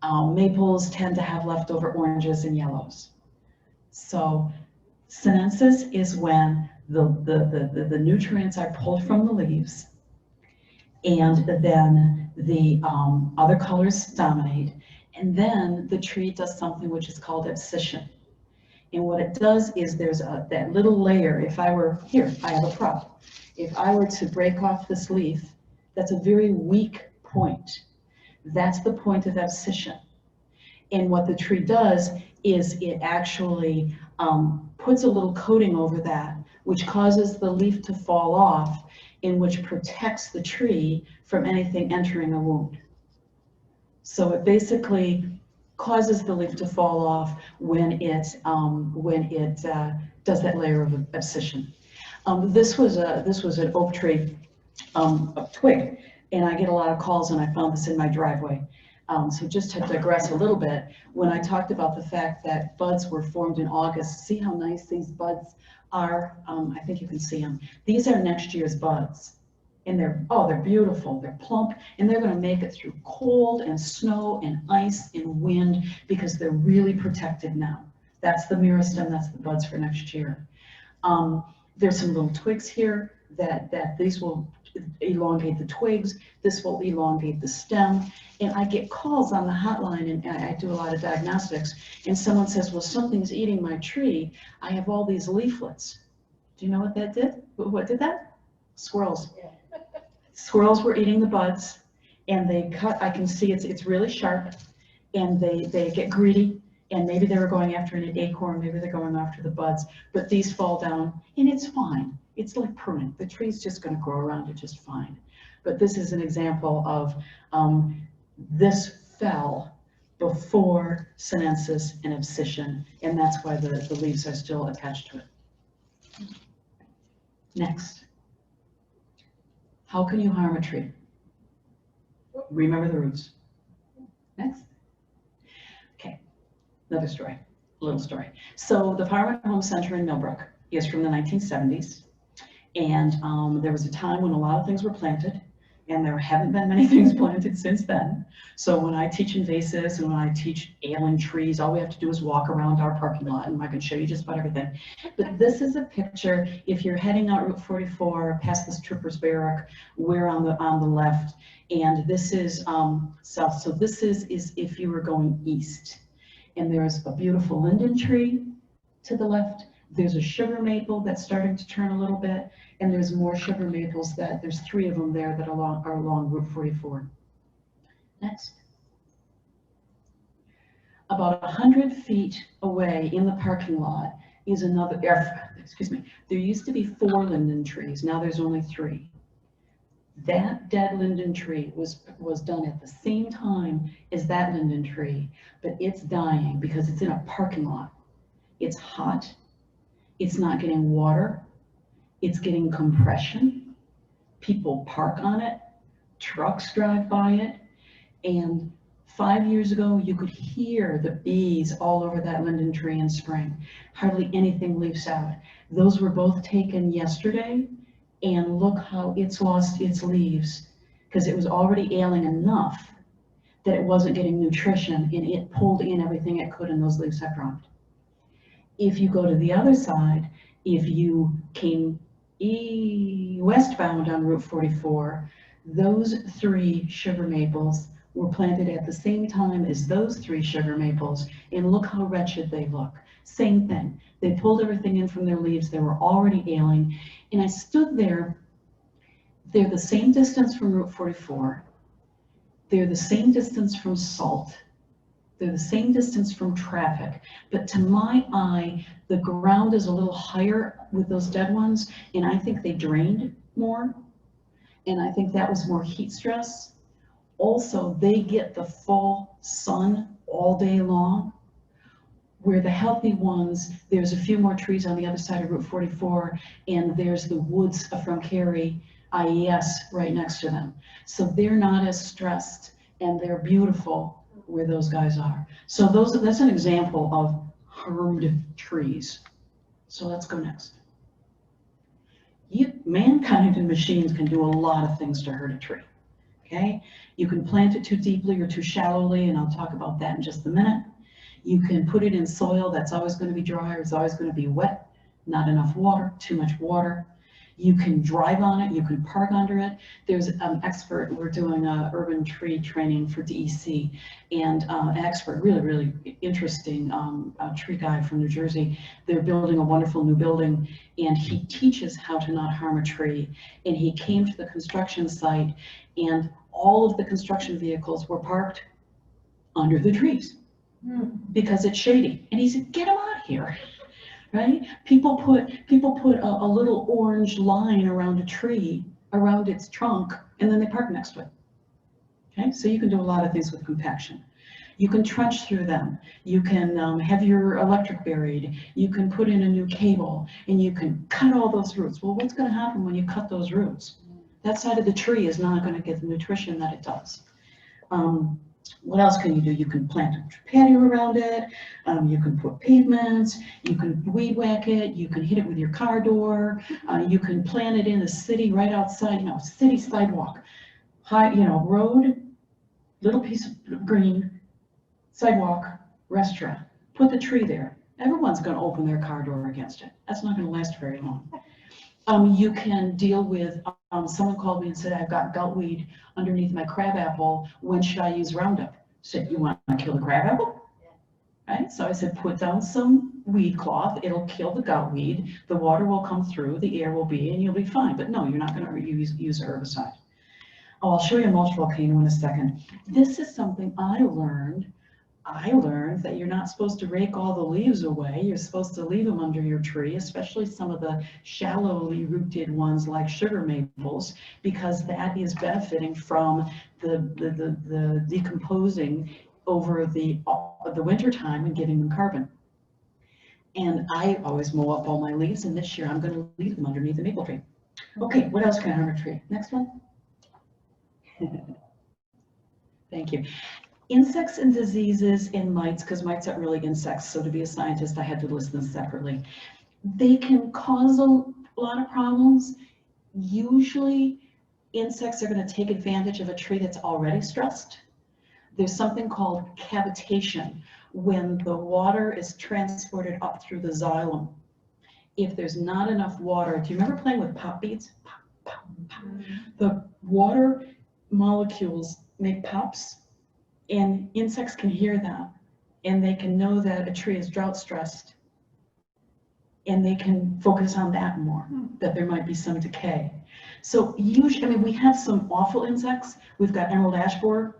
Maples tend to have leftover oranges and yellows. So sinensis is when the nutrients are pulled from the leaves, and then the other colors dominate, and then the tree does something which is called abscission. And what it does is there's that little layer. If I were, here, I have a prop. If I were to break off this leaf, that's a very weak point. That's the point of abscission. And what the tree does is it actually puts a little coating over that, which causes the leaf to fall off, and which protects the tree from anything entering a wound. So it basically causes the leaf to fall off when it does that layer of abscission. This was an oak tree, a twig, and I get a lot of calls, and I found this in my driveway. So just to digress a little bit, when I talked about the fact that buds were formed in August, see how nice these buds are? I think you can see them. These are next year's buds. And they're beautiful, they're plump, and they're gonna make it through cold and snow and ice and wind because they're really protected now. That's the meristem, that's the buds for next year. There's some little twigs here that these will elongate the twigs, this will elongate the stem. And I get calls on the hotline, and I do a lot of diagnostics, and someone says, well, something's eating my tree. I have all these leaflets. Do you know what that did? What did that? Squirrels. Yeah. Squirrels were eating the buds, and they cut, I can see it's really sharp, and they get greedy, and maybe they were going after an acorn, maybe they're going after the buds, but these fall down, and it's fine. It's like pruning. The tree's just gonna grow around it just fine. But this is an example of this fell before sinensis and abscission, and that's why the leaves are still attached to it. Next. How can you harm a tree? Remember the roots. Next. Okay, another story, a little story. So the Farm and Home Center in Millbrook is from the 1970s. And there was a time when a lot of things were planted, and there haven't been many things planted since then. So when I teach invasives and when I teach ailing trees, all we have to do is walk around our parking lot, and I can show you just about everything. But this is a picture, if you're heading out Route 44 past this Trooper's Barrack, we're on the left, and this is south. So this is if you were going east. And there's a beautiful linden tree to the left. There's a sugar maple that's starting to turn a little bit, and there's more sugar maples there's 3 of them there that are along Route 44. Next. About 100 feet away in the parking lot is another, excuse me, there used to be 4 linden trees, now there's only 3. That dead linden tree was done at the same time as that linden tree, but it's dying because it's in a parking lot. It's hot. It's not getting water, it's getting compression. People park on it, trucks drive by it, and 5 years ago, you could hear the bees all over that linden tree in spring. Hardly anything leaves out. Those were both taken yesterday, and look how it's lost its leaves, because it was already ailing enough that it wasn't getting nutrition, and it pulled in everything it could, and those leaves have dropped. If you go to the other side, if you came westbound on Route 44, those 3 sugar maples were planted at the same time as those 3 sugar maples, and look how wretched they look. Same thing. They pulled everything in from their leaves. They were already ailing, and I stood there. They're the same distance from Route 44. They're the same distance from salt. They're the same distance from traffic, but to my eye, the ground is a little higher with those dead ones, and I think they drained more, and I think that was more heat stress. Also, they get the full sun all day long, where the healthy ones, there's a few more trees on the other side of Route 44, and there's the woods from Cary IES right next to them. So they're not as stressed, and they're beautiful where those guys are. So that's an example of harmed trees. So let's go next. Mankind and machines can do a lot of things to hurt a tree. Okay, you can plant it too deeply or too shallowly, and I'll talk about that in just a minute. You can put it in soil that's always going to be dry or it's always going to be wet, not enough water, too much water. You can drive on it, you can park under it. There's an expert, we're doing a urban tree training for DEC, and an expert, really, really interesting tree guy from New Jersey. They're building a wonderful new building, and he teaches how to not harm a tree. And he came to the construction site, and all of the construction vehicles were parked under the trees because it's shady. And he said, get them out of here. Right? People put a little orange line around a tree, around its trunk, and then they park next to it. Okay, so you can do a lot of things with compaction. You can trench through them. You can have your electric buried. You can put in a new cable, and you can cut all those roots. Well, what's going to happen when you cut those roots? That side of the tree is not going to get the nutrition that it does. What else can you do? You can plant a patio around it. You can put pavements. You can weed whack it. You can hit it with your car door. You can plant it in a city right outside, city sidewalk. High, road, little piece of green, sidewalk, restaurant. Put the tree there. Everyone's going to open their car door against it. That's not going to last very long. You can deal with, someone called me and said, I've got goutweed underneath my crabapple. When should I use Roundup? Said, you want to kill the crabapple? Right? So I said, put down some weed cloth. It'll kill the goutweed. The water will come through, the air will be, and you'll be fine. But no, you're not going to use a herbicide. Oh, I'll show you a mulch volcano in a second. This is something I learned that you're not supposed to rake all the leaves away. You're supposed to leave them under your tree, especially some of the shallowly rooted ones like sugar maples, because that is benefiting from the decomposing over the winter time and giving them carbon. And I always mow up all my leaves, and this year I'm going to leave them underneath the maple tree. Okay, what else can harm a tree? Next one. Thank you. Insects and diseases and mites, because mites aren't really insects, so to be a scientist I had to list them separately. They can cause a lot of problems. Usually insects are going to take advantage of a tree that's already stressed. There's something called cavitation, when the water is transported up through the xylem. If there's not enough water, do you remember playing with pop beads? Pop, pop, pop. The water molecules make pops, and insects can hear that, and they can know that a tree is drought stressed, and they can focus on that more, that there might be some decay. So usually, we have some awful insects. We've got emerald ash borer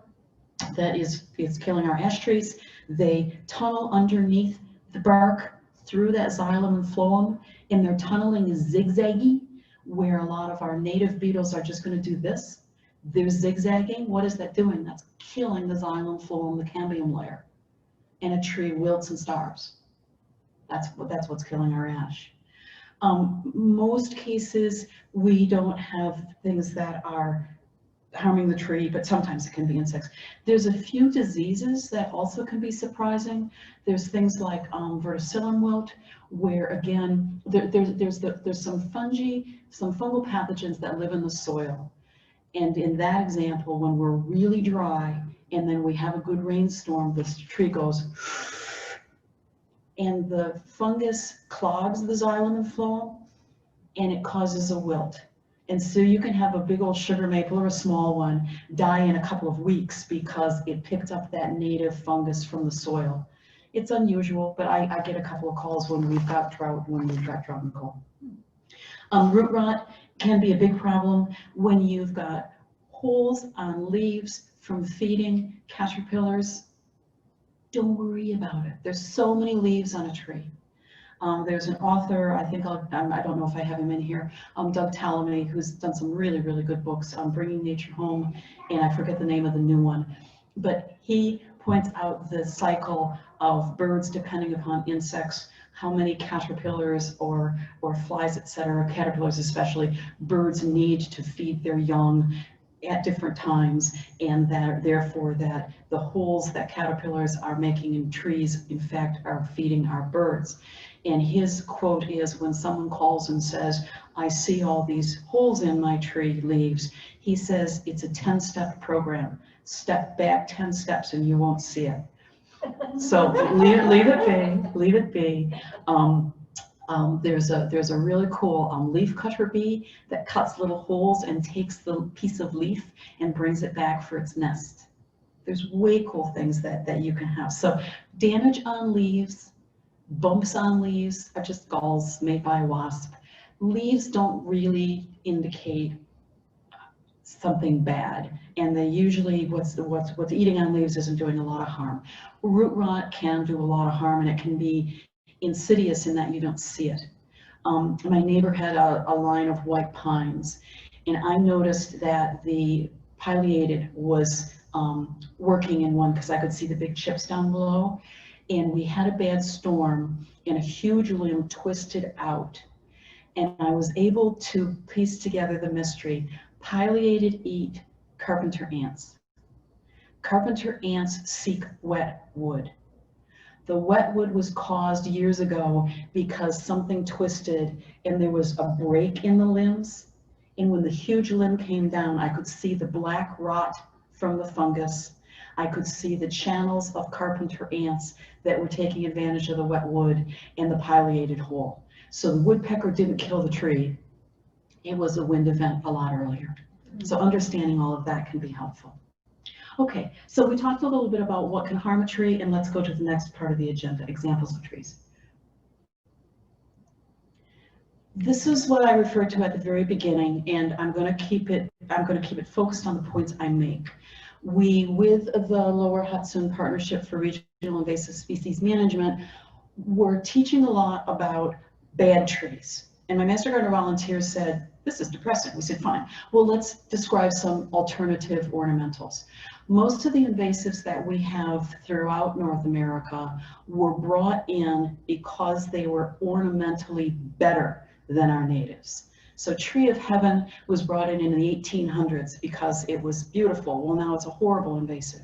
that is killing our ash trees. They tunnel underneath the bark through that xylem and phloem, and their tunneling is zigzaggy, where a lot of our native beetles are just going to do this. They're zigzagging. What is that doing? That's killing the xylem, phloem, the cambium layer, and a tree wilts and starves. That's what's killing our ash. Most cases, we don't have things that are harming the tree, but sometimes it can be insects. There's a few diseases that also can be surprising. There's things like verticillin wilt, where again, there's some fungi, some fungal pathogens that live in the soil. And in that example, when we're really dry and then we have a good rainstorm, this tree goes, and the fungus clogs the xylem and phloem, and it causes a wilt. And so you can have a big old sugar maple or a small one die in a couple of weeks because it picked up that native fungus from the soil. It's unusual, but I get a couple of calls when we've got drought and cold. Root rot can be a big problem when you've got holes on leaves from feeding caterpillars. Don't worry about it. There's so many leaves on a tree. There's an author, I don't know if I have him in here, Doug Tallamy, who's done some really, really good books on Bringing Nature Home, and I forget the name of the new one, but he points out the cycle of birds depending upon insects, how many caterpillars or flies, etc., caterpillars especially, birds need to feed their young at different times, and that therefore that the holes that caterpillars are making in trees, in fact, are feeding our birds. And his quote is, when someone calls and says, I see all these holes in my tree leaves, he says, it's a 10-step program. Step back 10 steps and you won't see it. So leave it be. There's a really cool leaf cutter bee that cuts little holes and takes the piece of leaf and brings it back for its nest. There's way cool things that you can have. So damage on leaves, bumps on leaves are just galls made by a wasp. Leaves don't really indicate something bad, and they usually, what's eating on leaves isn't doing a lot of harm. Root rot can do a lot of harm, and it can be insidious in that you don't see it. My neighbor had a line of white pines, and I noticed that the pileated was working in one because I could see the big chips down below, and we had a bad storm and a huge limb twisted out, and I was able to piece together the mystery. Pileated eat carpenter ants. Carpenter ants seek wet wood. The wet wood was caused years ago because something twisted and there was a break in the limbs. And when the huge limb came down, I could see the black rot from the fungus. I could see the channels of carpenter ants that were taking advantage of the wet wood and the pileated hole. So the woodpecker didn't kill the tree. It was a wind event a lot earlier. So understanding all of that can be helpful. Okay, so we talked a little bit about what can harm a tree, and let's go to the next part of the agenda, examples of trees. This is what I referred to at the very beginning, and I'm going to keep it focused on the points I make. We, with the Lower Hudson Partnership for Regional Invasive Species Management, we're teaching a lot about bad trees. And my Master Gardener volunteers said, this is depressing. We said, fine. Well, let's describe some alternative ornamentals. Most of the invasives that we have throughout North America were brought in because they were ornamentally better than our natives. So Tree of Heaven was brought in the 1800s because it was beautiful. Well, now it's a horrible invasive.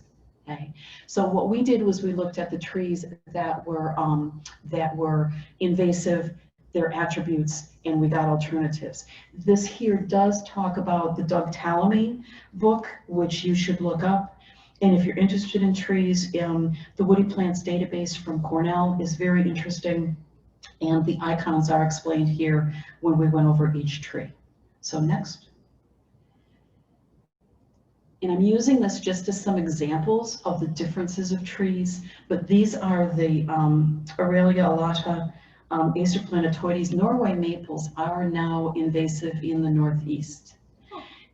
Okay. So what we did was we looked at the trees that were invasive, their attributes, and we got alternatives. This here does talk about the Doug Tallamy book, which you should look up. And if you're interested in trees, the Woody Plants database from Cornell is very interesting. And the icons are explained here when we went over each tree. So next. And I'm using this just as some examples of the differences of trees, but these are the Aurelia alata, Acer planetoides. Norway maples are now invasive in the Northeast,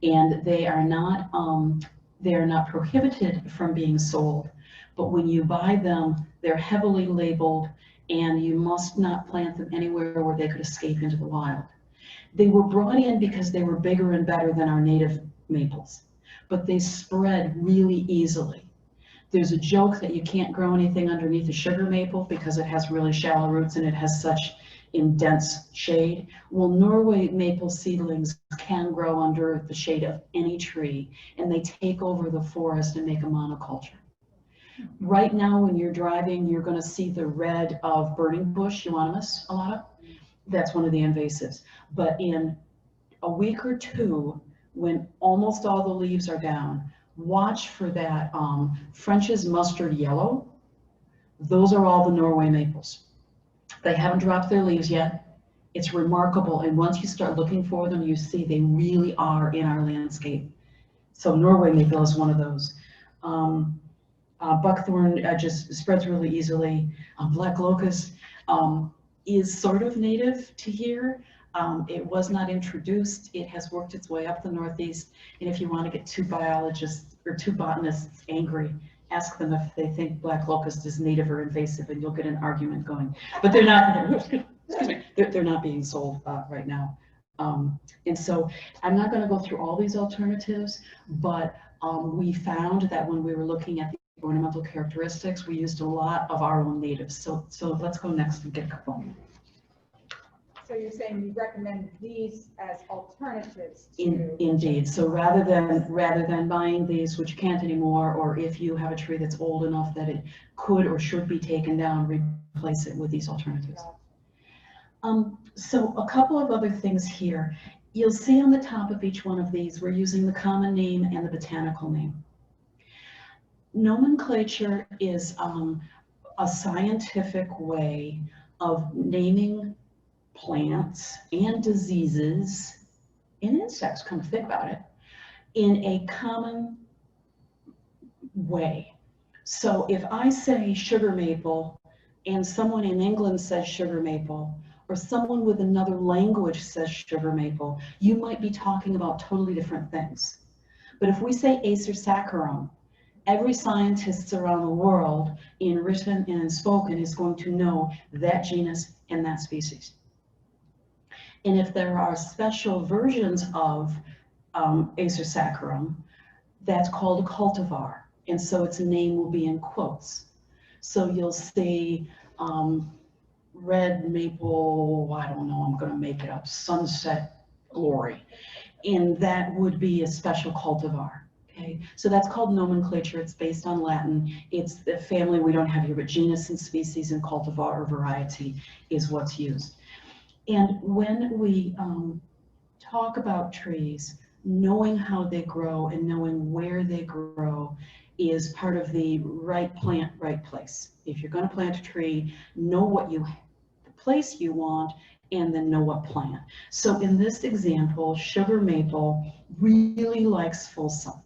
and they are not prohibited from being sold, but when you buy them, they're heavily labeled, and you must not plant them anywhere where they could escape into the wild. They were brought in because they were bigger and better than our native maples, but they spread really easily. There's a joke that you can't grow anything underneath a sugar maple because it has really shallow roots and it has such intense shade. Well, Norway maple seedlings can grow under the shade of any tree, and they take over the forest and make a monoculture. Right now, when you're driving, you're going to see the red of burning bush, Euonymus alata. That's one of the invasives. But in a week or two, when almost all the leaves are down, watch for that French's mustard yellow. Those are all the Norway maples. They haven't dropped their leaves yet. It's remarkable, and once you start looking for them, you see they really are in our landscape. So Norway maple is one of those. Buckthorn just spreads really easily. Black locust is sort of native to here. It was not introduced. It has worked its way up the Northeast. And if you want to get two biologists or two botanists angry, ask them if they think black locust is native or invasive, and you'll get an argument going. But they're not. Excuse me. They're not being sold right now. And so I'm not going to go through all these alternatives, but we found that when we were looking at the ornamental characteristics, we used a lot of our own natives. So let's go next and get going.
So you're saying you recommend these as alternatives to...
Indeed. So rather than buying these, which you can't anymore, or if you have a tree that's old enough that it could or should be taken down, replace it with these alternatives. So a couple of other things here. You'll see on the top of each one of these, we're using the common name and the botanical name. Nomenclature is a scientific way of naming plants and diseases and insects, come to think about it, in a common way. So if I say sugar maple and someone in England says sugar maple, or someone with another language says sugar maple, you might be talking about totally different things. But if we say Acer saccharum, every scientist around the world, in written and in spoken, is going to know that genus and that species. And if there are special versions of Acer saccharum, that's called a cultivar. And so its name will be in quotes. So you'll see red maple, I don't know, I'm going to make it up, sunset glory. And that would be a special cultivar. Okay, so that's called nomenclature. It's based on Latin. It's the family we don't have here, but genus and species and cultivar or variety is what's used. And when we talk about trees, knowing how they grow and knowing where they grow is part of the right plant, right place. If you're going to plant a tree, know the place you want, and then know what plant. So in this example, sugar maple really likes full sun.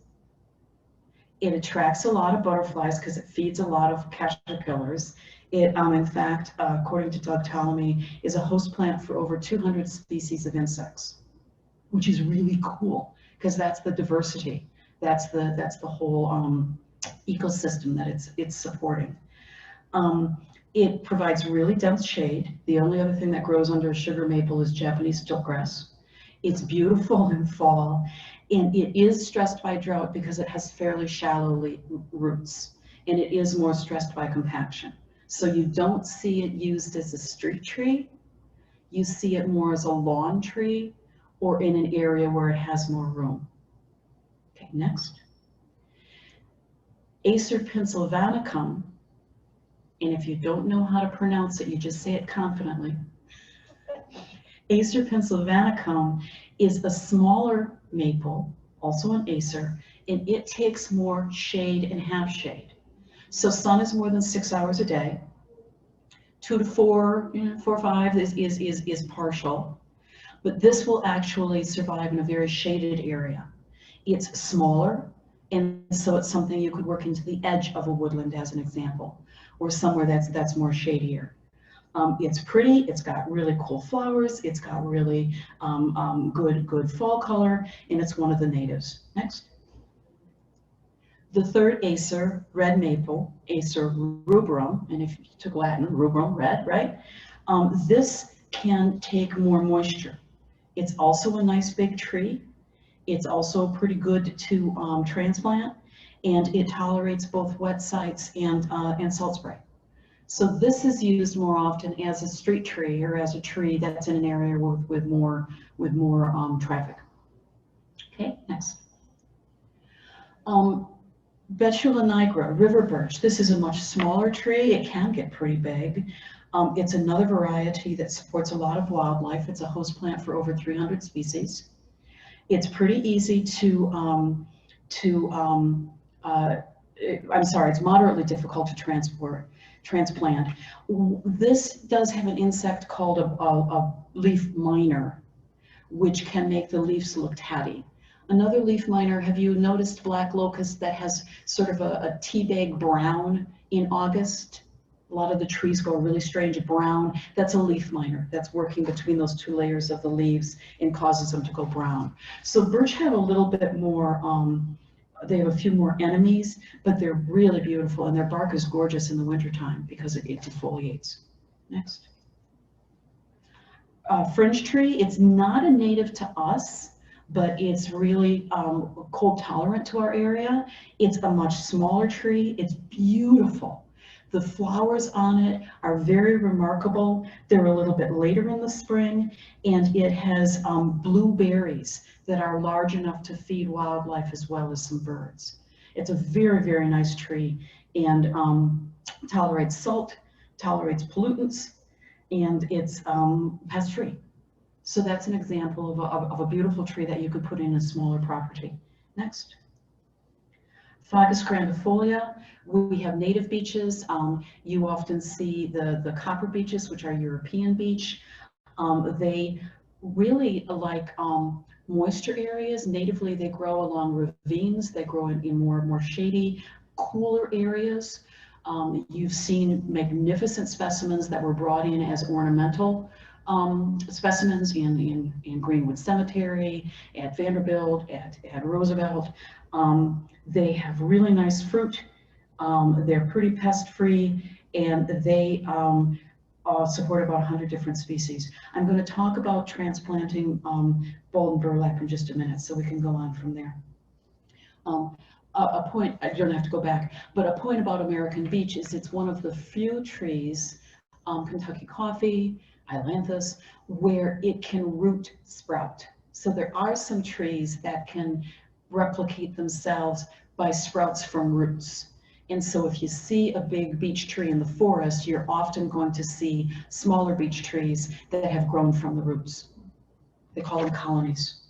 It attracts a lot of butterflies because it feeds a lot of caterpillars. It, in fact, according to Doug Ptolemy, is a host plant for over 200 species of insects, which is really cool because that's the diversity. That's the whole ecosystem that it's supporting. It provides really dense shade. The only other thing that grows under sugar maple is Japanese stiltgrass. It's beautiful in fall, and it is stressed by drought because it has fairly shallow roots, and it is more stressed by compaction. So you don't see it used as a street tree. You see it more as a lawn tree or in an area where it has more room. Okay, next. Acer pennsylvanicum, and if you don't know how to pronounce it, you just say it confidently. Acer pennsylvanicum is a smaller maple, also an acer, and it takes more shade and half shade. So sun is more than 6 hours a day. 2 to 4, 4 or 5 is partial, but this will actually survive in a very shaded area. It's smaller, and so it's something you could work into the edge of a woodland as an example, or somewhere that's more shadier. It's pretty, it's got really cool flowers, it's got really good fall color, and it's one of the natives. Next. The third acer, red maple, Acer rubrum, and if you took Latin, rubrum, red, right? This can take more moisture. It's also a nice big tree. It's also pretty good to transplant, and it tolerates both wet sites and salt spray. So this is used more often as a street tree or as a tree that's in an area with more traffic. Okay, next. Betula nigra, river birch. This is a much smaller tree. It can get pretty big. It's another variety that supports a lot of wildlife. It's a host plant for over 300 species. It's pretty easy it's moderately difficult to transplant. This does have an insect called a leaf miner, which can make the leaves look tatty. Another leaf miner, have you noticed black locust that has sort of a teabag brown in August? A lot of the trees go really strange brown. That's a leaf miner that's working between those two layers of the leaves and causes them to go brown. So birch have a little bit more, they have a few more enemies, but they're really beautiful, and their bark is gorgeous in the wintertime because it defoliates. Next. Fringe tree, it's not a native to us, but it's really cold tolerant to our area. It's a much smaller tree. It's beautiful. The flowers on it are very remarkable. They're a little bit later in the spring, and it has blue berries that are large enough to feed wildlife as well as some birds. It's a very, very nice tree, and tolerates salt, tolerates pollutants, and it's pest-free. So that's an example of a beautiful tree that you could put in a smaller property. Next. Ficus grandifolia, we have native beeches. You often see the copper beeches, which are European beech. They really like moisture areas. Natively, they grow along ravines. They grow in more shady, cooler areas. You've seen magnificent specimens that were brought in as ornamental specimens in Greenwood Cemetery, at Vanderbilt, at Roosevelt. They have really nice fruit. They're pretty pest-free, and they support about 100 different species. I'm going to talk about transplanting bold burlap in just a minute, so we can go on from there. A point, I don't have to go back, but a point about American beech is it's one of the few trees, Kentucky coffee, Ailanthus, where it can root sprout. So there are some trees that can replicate themselves by sprouts from roots. And so if you see a big beech tree in the forest, you're often going to see smaller beech trees that have grown from the roots. They call them colonies.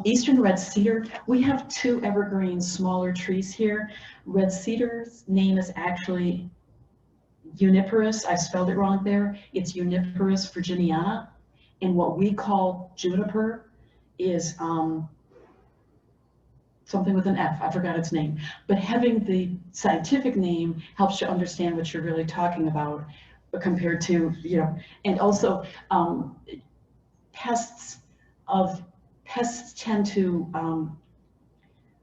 Eastern red cedar, we have two evergreen smaller trees here. Red cedar's name is actually Uniperus. I spelled it wrong there. It's Uniperus virginiana. And what we call juniper is something with an F, I forgot its name. But having the scientific name helps you understand what you're really talking about compared to, you know, and also pests tend to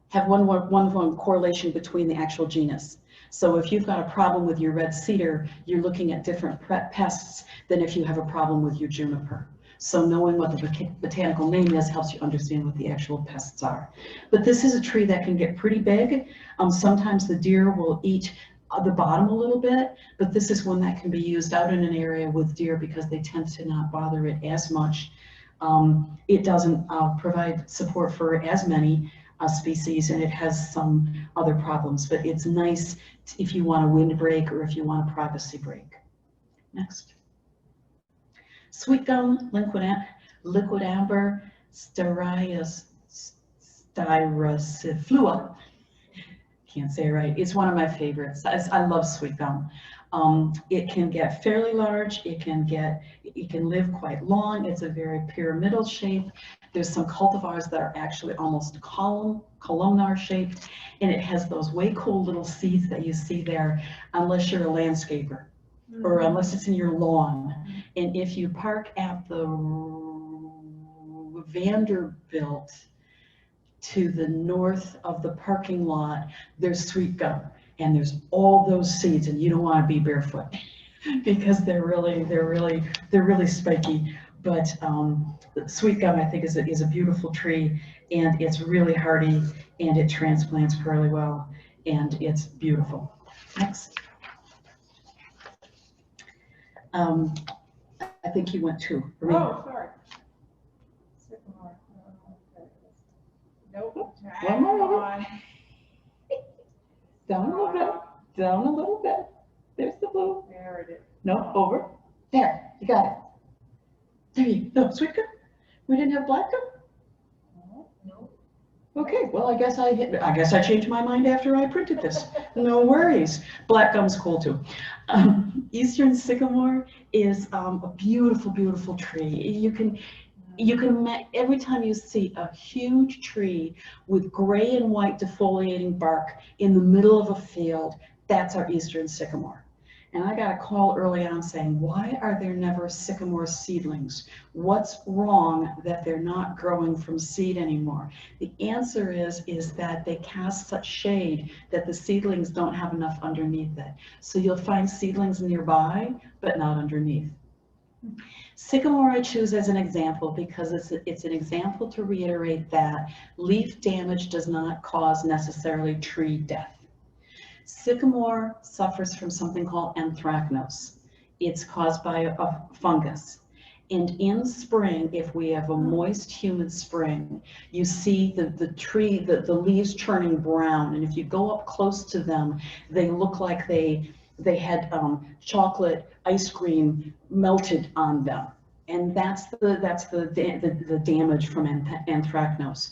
have one correlation between the actual genus. So if you've got a problem with your red cedar, you're looking at different pests than if you have a problem with your juniper. So knowing what the botanical name is helps you understand what the actual pests are. But this is a tree that can get pretty big. Sometimes the deer will eat the bottom a little bit, but this is one that can be used out in an area with deer because they tend to not bother it as much. It doesn't provide support for as many species, and it has some other problems, but it's nice if you want a windbreak or if you want a privacy break. Next. Sweet gum, liquid amber, styraciflua. Can't say it right. It's one of my favorites. I love sweet gum. It can get fairly large. It can live quite long. It's a very pyramidal shape. There's some cultivars that are actually almost columnar shaped, and it has those way cool little seeds that you see there, unless you're a landscaper or unless it's in your lawn. And if you park at the Vanderbilt to the north of the parking lot, there's sweet gum, and there's all those seeds, and you don't want to be barefoot because they're really spiky. But sweet gum, I think, is a beautiful tree, and it's really hardy, and it transplants fairly well, and it's beautiful. Next. I think you went to.
Oh, sorry. Nope.
One more. Down a little bit. Down a little bit. There's the blue.
There it is.
No, over. There. You got it. There you go. No, sweet gum. We didn't have black gum.
No.
Okay. Well, I guess I changed my mind after I printed this. No worries. Black gum's cool too. Eastern sycamore is a beautiful, beautiful tree. You can every time you see a huge tree with gray and white defoliating bark in the middle of a field, that's our eastern sycamore. And I got a call early on saying, why are there never sycamore seedlings? What's wrong that they're not growing from seed anymore? The answer is that they cast such shade that the seedlings don't have enough underneath it. So you'll find seedlings nearby, but not underneath. Sycamore I choose as an example because it's an example to reiterate that leaf damage does not cause necessarily tree death. Sycamore suffers from something called anthracnose. It's caused by a fungus. And in spring, if we have a moist, humid spring, you see the tree, the leaves turning brown. And if you go up close to them, they look like they had chocolate ice cream melted on them. And that's the damage from anthracnose.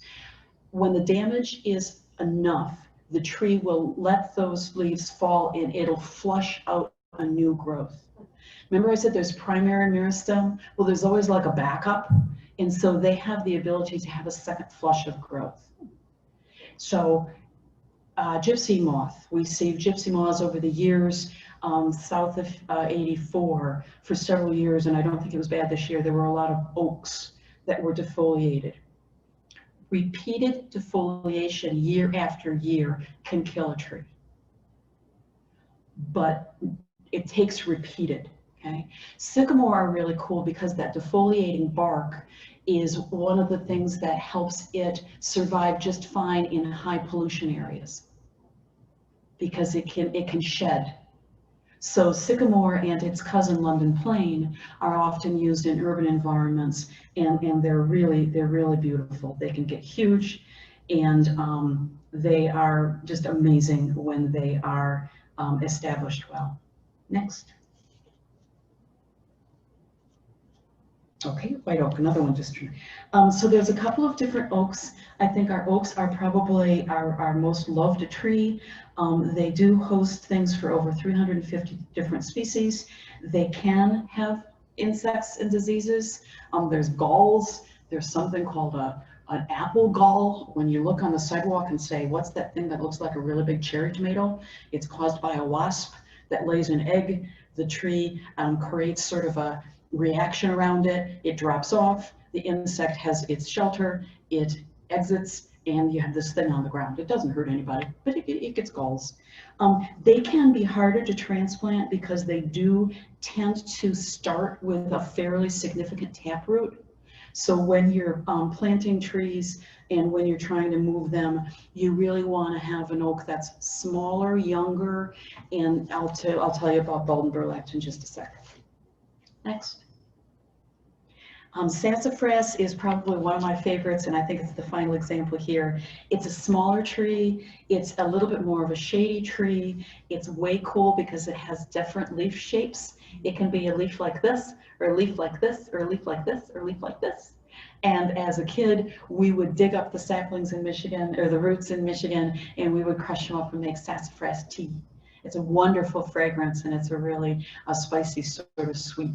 When the damage is enough, the tree will let those leaves fall and it'll flush out a new growth. Remember I said there's primary meristem? Well, there's always like a backup. And so they have the ability to have a second flush of growth. So gypsy moth, we saved gypsy moths over the years, south of 84 for several years, and I don't think it was bad this year. There were a lot of oaks that were defoliated. Repeated defoliation year after year can kill a tree, but it takes repeated. Okay. Sycamore are really cool because that defoliating bark is one of the things that helps it survive just fine in high pollution areas because it can shed. So sycamore and its cousin London plane are often used in urban environments, and they're really beautiful. They can get huge, and they are just amazing when they are established well. Next. Okay, white oak, another one just. So there's a couple of different oaks. I think our oaks are probably our most loved tree. They do host things for over 350 different species. They can have insects and diseases. There's galls. There's something called an apple gall. When you look on the sidewalk and say, what's that thing that looks like a really big cherry tomato? It's caused by a wasp that lays an egg. The tree creates sort of a reaction around it. It drops off. The insect has its shelter. It exits, and you have this thing on the ground. It doesn't hurt anybody, but it gets galls. They can be harder to transplant because they do tend to start with a fairly significant taproot. So when you're planting trees and when you're trying to move them, you really want to have an oak that's smaller, younger, and I'll tell you about bald and burlap in just a second. Next. Sassafras is probably one of my favorites, and I think it's the final example here. It's a smaller tree. It's a little bit more of a shady tree. It's way cool because it has different leaf shapes. It can be a leaf like this, or a leaf like this, or a leaf like this, or a leaf like this. And as a kid, we would dig up the saplings in Michigan, or the roots in Michigan, and we would crush them up and make sassafras tea. It's a wonderful fragrance, and it's a really spicy, sort of sweet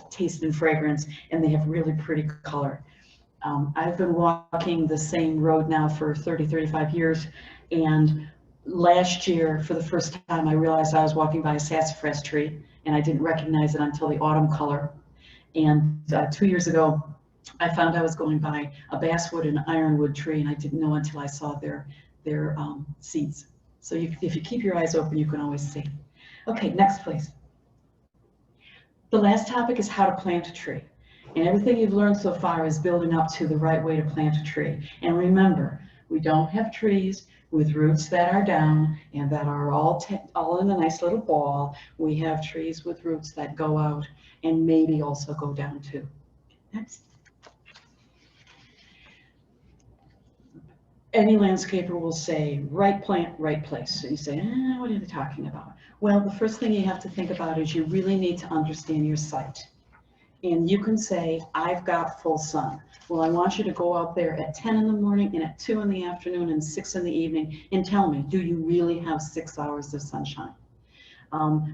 taste and fragrance, and they have really pretty color. I've been walking the same road now for 35 years, and last year, for the first time, I realized I was walking by a sassafras tree, and I didn't recognize it until the autumn color. And 2 years ago, I found I was going by a basswood and ironwood tree, and I didn't know until I saw their seeds. So if you keep your eyes open, you can always see. Okay, next please. The last topic is how to plant a tree. And everything you've learned so far is building up to the right way to plant a tree. And remember, we don't have trees with roots that are down and that are all in a nice little ball. We have trees with roots that go out and maybe also go down too. Next. Any landscaper will say, right plant, right place. And you say, what are they talking about? Well, the first thing you have to think about is you really need to understand your site. And you can say, I've got full sun. Well, I want you to go out there at 10 in the morning and at 2 in the afternoon and 6 in the evening and tell me, do you really have 6 hours of sunshine?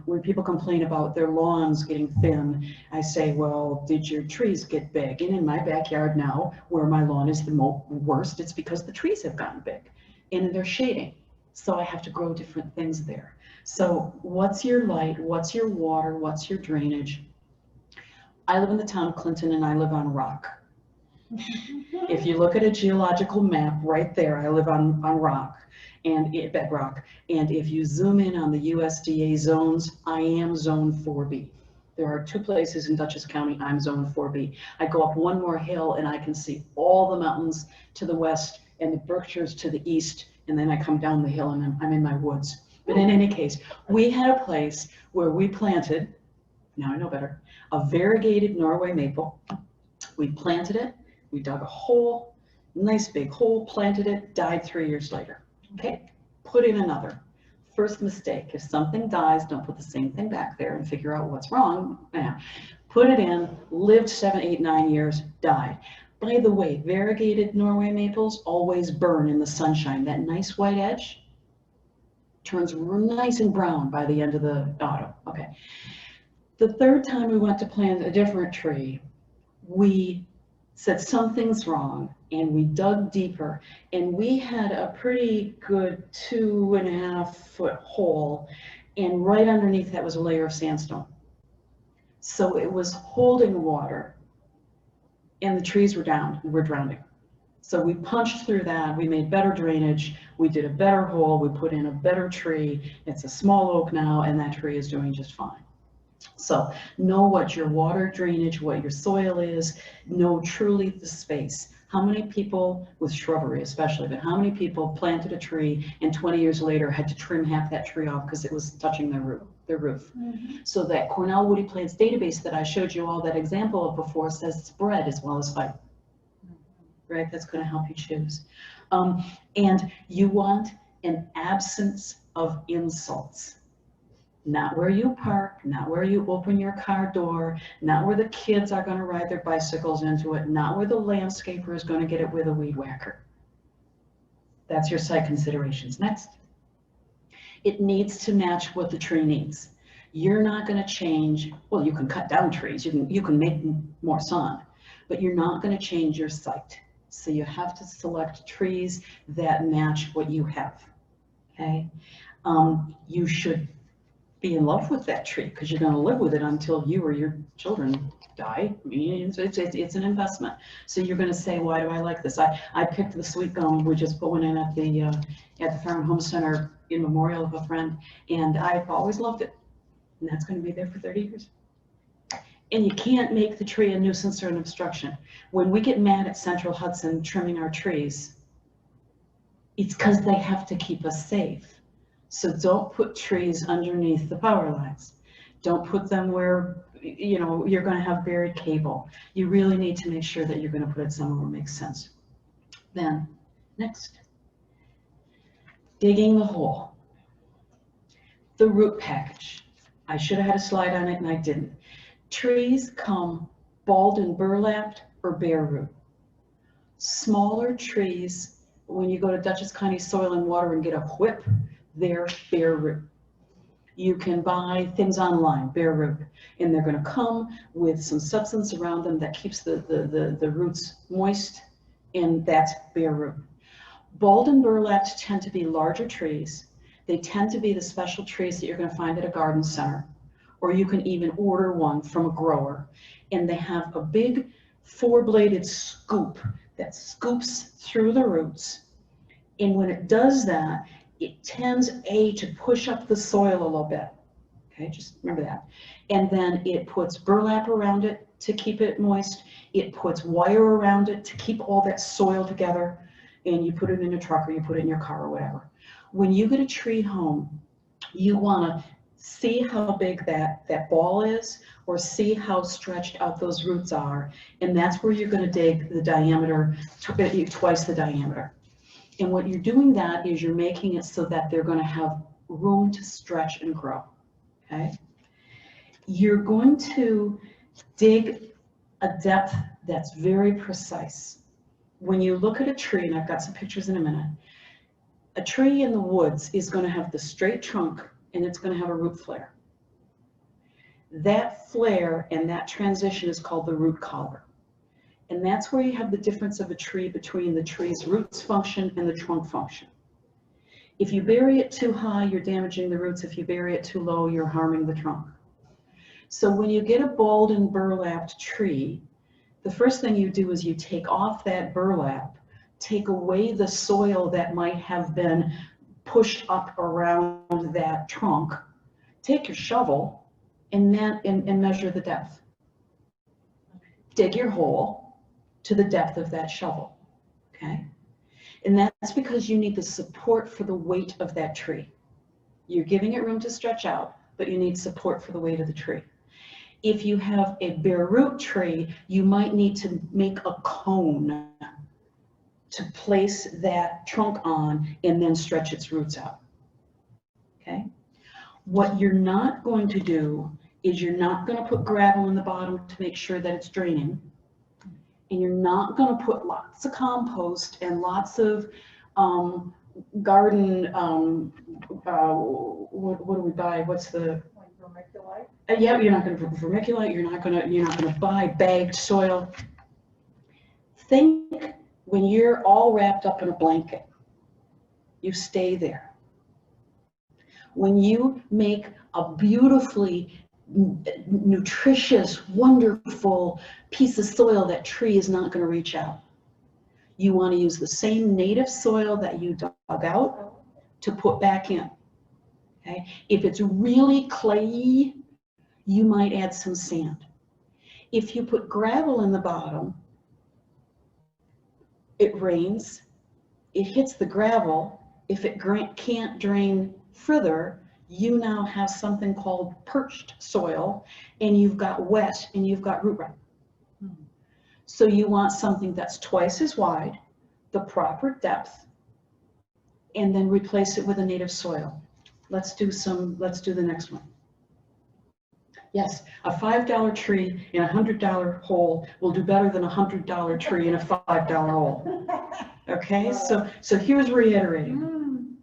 When people complain about their lawns getting thin, I say, well, did your trees get big? And in my backyard now, where my lawn is the worst, it's because the trees have gotten big and they're shading. So I have to grow different things there. So what's your light? What's your water? What's your drainage? I live in the town of Clinton and I live on rock. If you look at a geological map right there, I live on rock and bedrock. And if you zoom in on the USDA zones, I am zone 4B. There are 2 places in Dutchess County I'm zone 4B. I go up one more hill and I can see all the mountains to the west and the Berkshires to the east. And then I come down the hill and I'm in my woods. But in any case, we had a place where we planted, now I know better, a variegated Norway maple. We planted it, we dug a hole, nice big hole, planted it, died 3 years later. Okay, put in another. First mistake, if something dies, don't put the same thing back there and figure out what's wrong. Put it in, lived 7, 8, 9 years, died. By the way, variegated Norway maples always burn in the sunshine. That nice white edge, turns nice and brown by the end of the autumn. Okay. The third time we went to plant a different tree, we said something's wrong, and we dug deeper, and we had a pretty good 2.5-foot hole, and right underneath that was a layer of sandstone. So it was holding water, and the trees were down and were drowning. So we punched through that, we made better drainage, we did a better hole, we put in a better tree. It's a small oak now, and that tree is doing just fine. So know what your water drainage, what your soil is, know truly the space. How many people, with shrubbery especially, but how many people planted a tree and 20 years later had to trim half that tree off because it was touching their roof? Mm-hmm. So that Cornell Woody Plants database that I showed you all that example of before says spread as well as fight. Right, that's going to help you choose. And you want an absence of insults. Not where you park, not where you open your car door, not where the kids are going to ride their bicycles into it, not where the landscaper is going to get it with a weed whacker. That's your site considerations. Next. It needs to match what the tree needs. You're not going to change, well, you can cut down trees, you can make more sun, but you're not going to change your site. So you have to select trees that match what you have, okay? You should be in love with that tree because you're going to live with it until you or your children die. I mean, it's an investment. So you're going to say, why do I like this? I picked the sweet gum. We just put one in at the Farm and Home Center in memorial of a friend, and I've always loved it. And that's going to be there for 30 years. And you can't make the tree a nuisance or an obstruction. When we get mad at Central Hudson trimming our trees, it's because they have to keep us safe. So don't put trees underneath the power lines. Don't put them where, you know, you're going to have buried cable. You really need to make sure that you're going to put it somewhere where it makes sense. Then, next, digging the hole. The root package. I should have had a slide on it and I didn't. Trees come balled and burlapped or bare root. Smaller trees, when you go to Dutchess County Soil and Water and get a whip, they're bare root. You can buy things online, bare root, and they're going to come with some substance around them that keeps the roots moist, and that's bare root. Balled and burlapped tend to be larger trees. They tend to be the special trees that you're going to find at a garden center, or you can even order one from a grower, and they have a big 4-bladed scoop that scoops through the roots, and when it does that, it tends to push up the soil a little bit. Okay, just remember that. And then it puts burlap around it to keep it moist. It puts wire around it to keep all that soil together. And you put it in a truck or you put it in your car or whatever. When you get a tree home, you want to see how big that ball is or see how stretched out those roots are. And that's where you're going to dig the diameter, twice the diameter. And what you're doing that is you're making it so that they're going to have room to stretch and grow, okay? You're going to dig a depth that's very precise. When you look at a tree, and I've got some pictures in a minute, a tree in the woods is going to have the straight trunk and it's going to have a root flare. That flare and that transition is called the root collar. And that's where you have the difference of a tree between the tree's roots function and the trunk function. If you bury it too high, you're damaging the roots. If you bury it too low, you're harming the trunk. So when you get a balled and burlapped tree, the first thing you do is you take off that burlap, take away the soil that might have been pushed up around that trunk, take your shovel and measure the depth. Dig your hole to the depth of that shovel, okay? And that's because you need the support for the weight of that tree. You're giving it room to stretch out, but you need support for the weight of the tree. If you have a bare root tree, you might need to make a cone to place that trunk on and then stretch its roots out, okay? What you're not going to do is you're not going to put gravel in the bottom to make sure that it's draining. And you're not going to put lots of compost and lots of garden, what do we buy? What's the?
Vermiculite?
Yeah, you're not going to vermiculite. You're not going to buy bagged soil. Think when you're all wrapped up in a blanket, you stay there. When you make a beautifully nutritious, wonderful piece of soil, that tree is not going to reach out. You want to use the same native soil that you dug out to put back in. Okay? If it's really clayey, you might add some sand. If you put gravel in the bottom, it rains, it hits the gravel. If it can't drain further, you now have something called perched soil, and you've got wet and you've got root rot. So you want something that's twice as wide, the proper depth, and then replace it with a native soil. Let's do the next one. Yes, a $5 tree in a $100 hole will do better than a $100 tree in a $5 hole. Okay, so here's reiterating.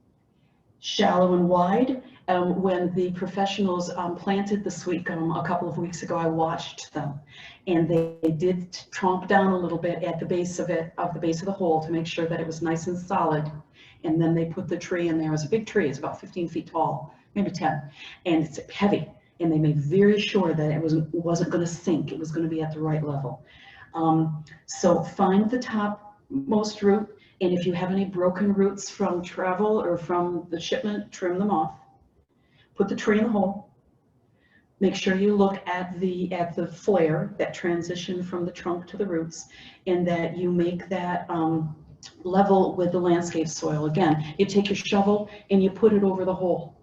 Shallow and wide. When the professionals planted the sweet gum a couple of weeks ago, I watched them, and they did tromp down a little bit at the base of the hole to make sure that it was nice and solid. And then they put the tree in there. It was a big tree. It's about 15 feet tall, maybe 10, and it's heavy. And they made very sure that it wasn't going to sink. It was going to be at the right level. So find the topmost root, and if you have any broken roots from travel or from the shipment, trim them off. Put the tree in the hole. Make sure you look at the flare, that transition from the trunk to the roots, and that you make that level with the landscape soil. Again, you take your shovel and you put it over the hole.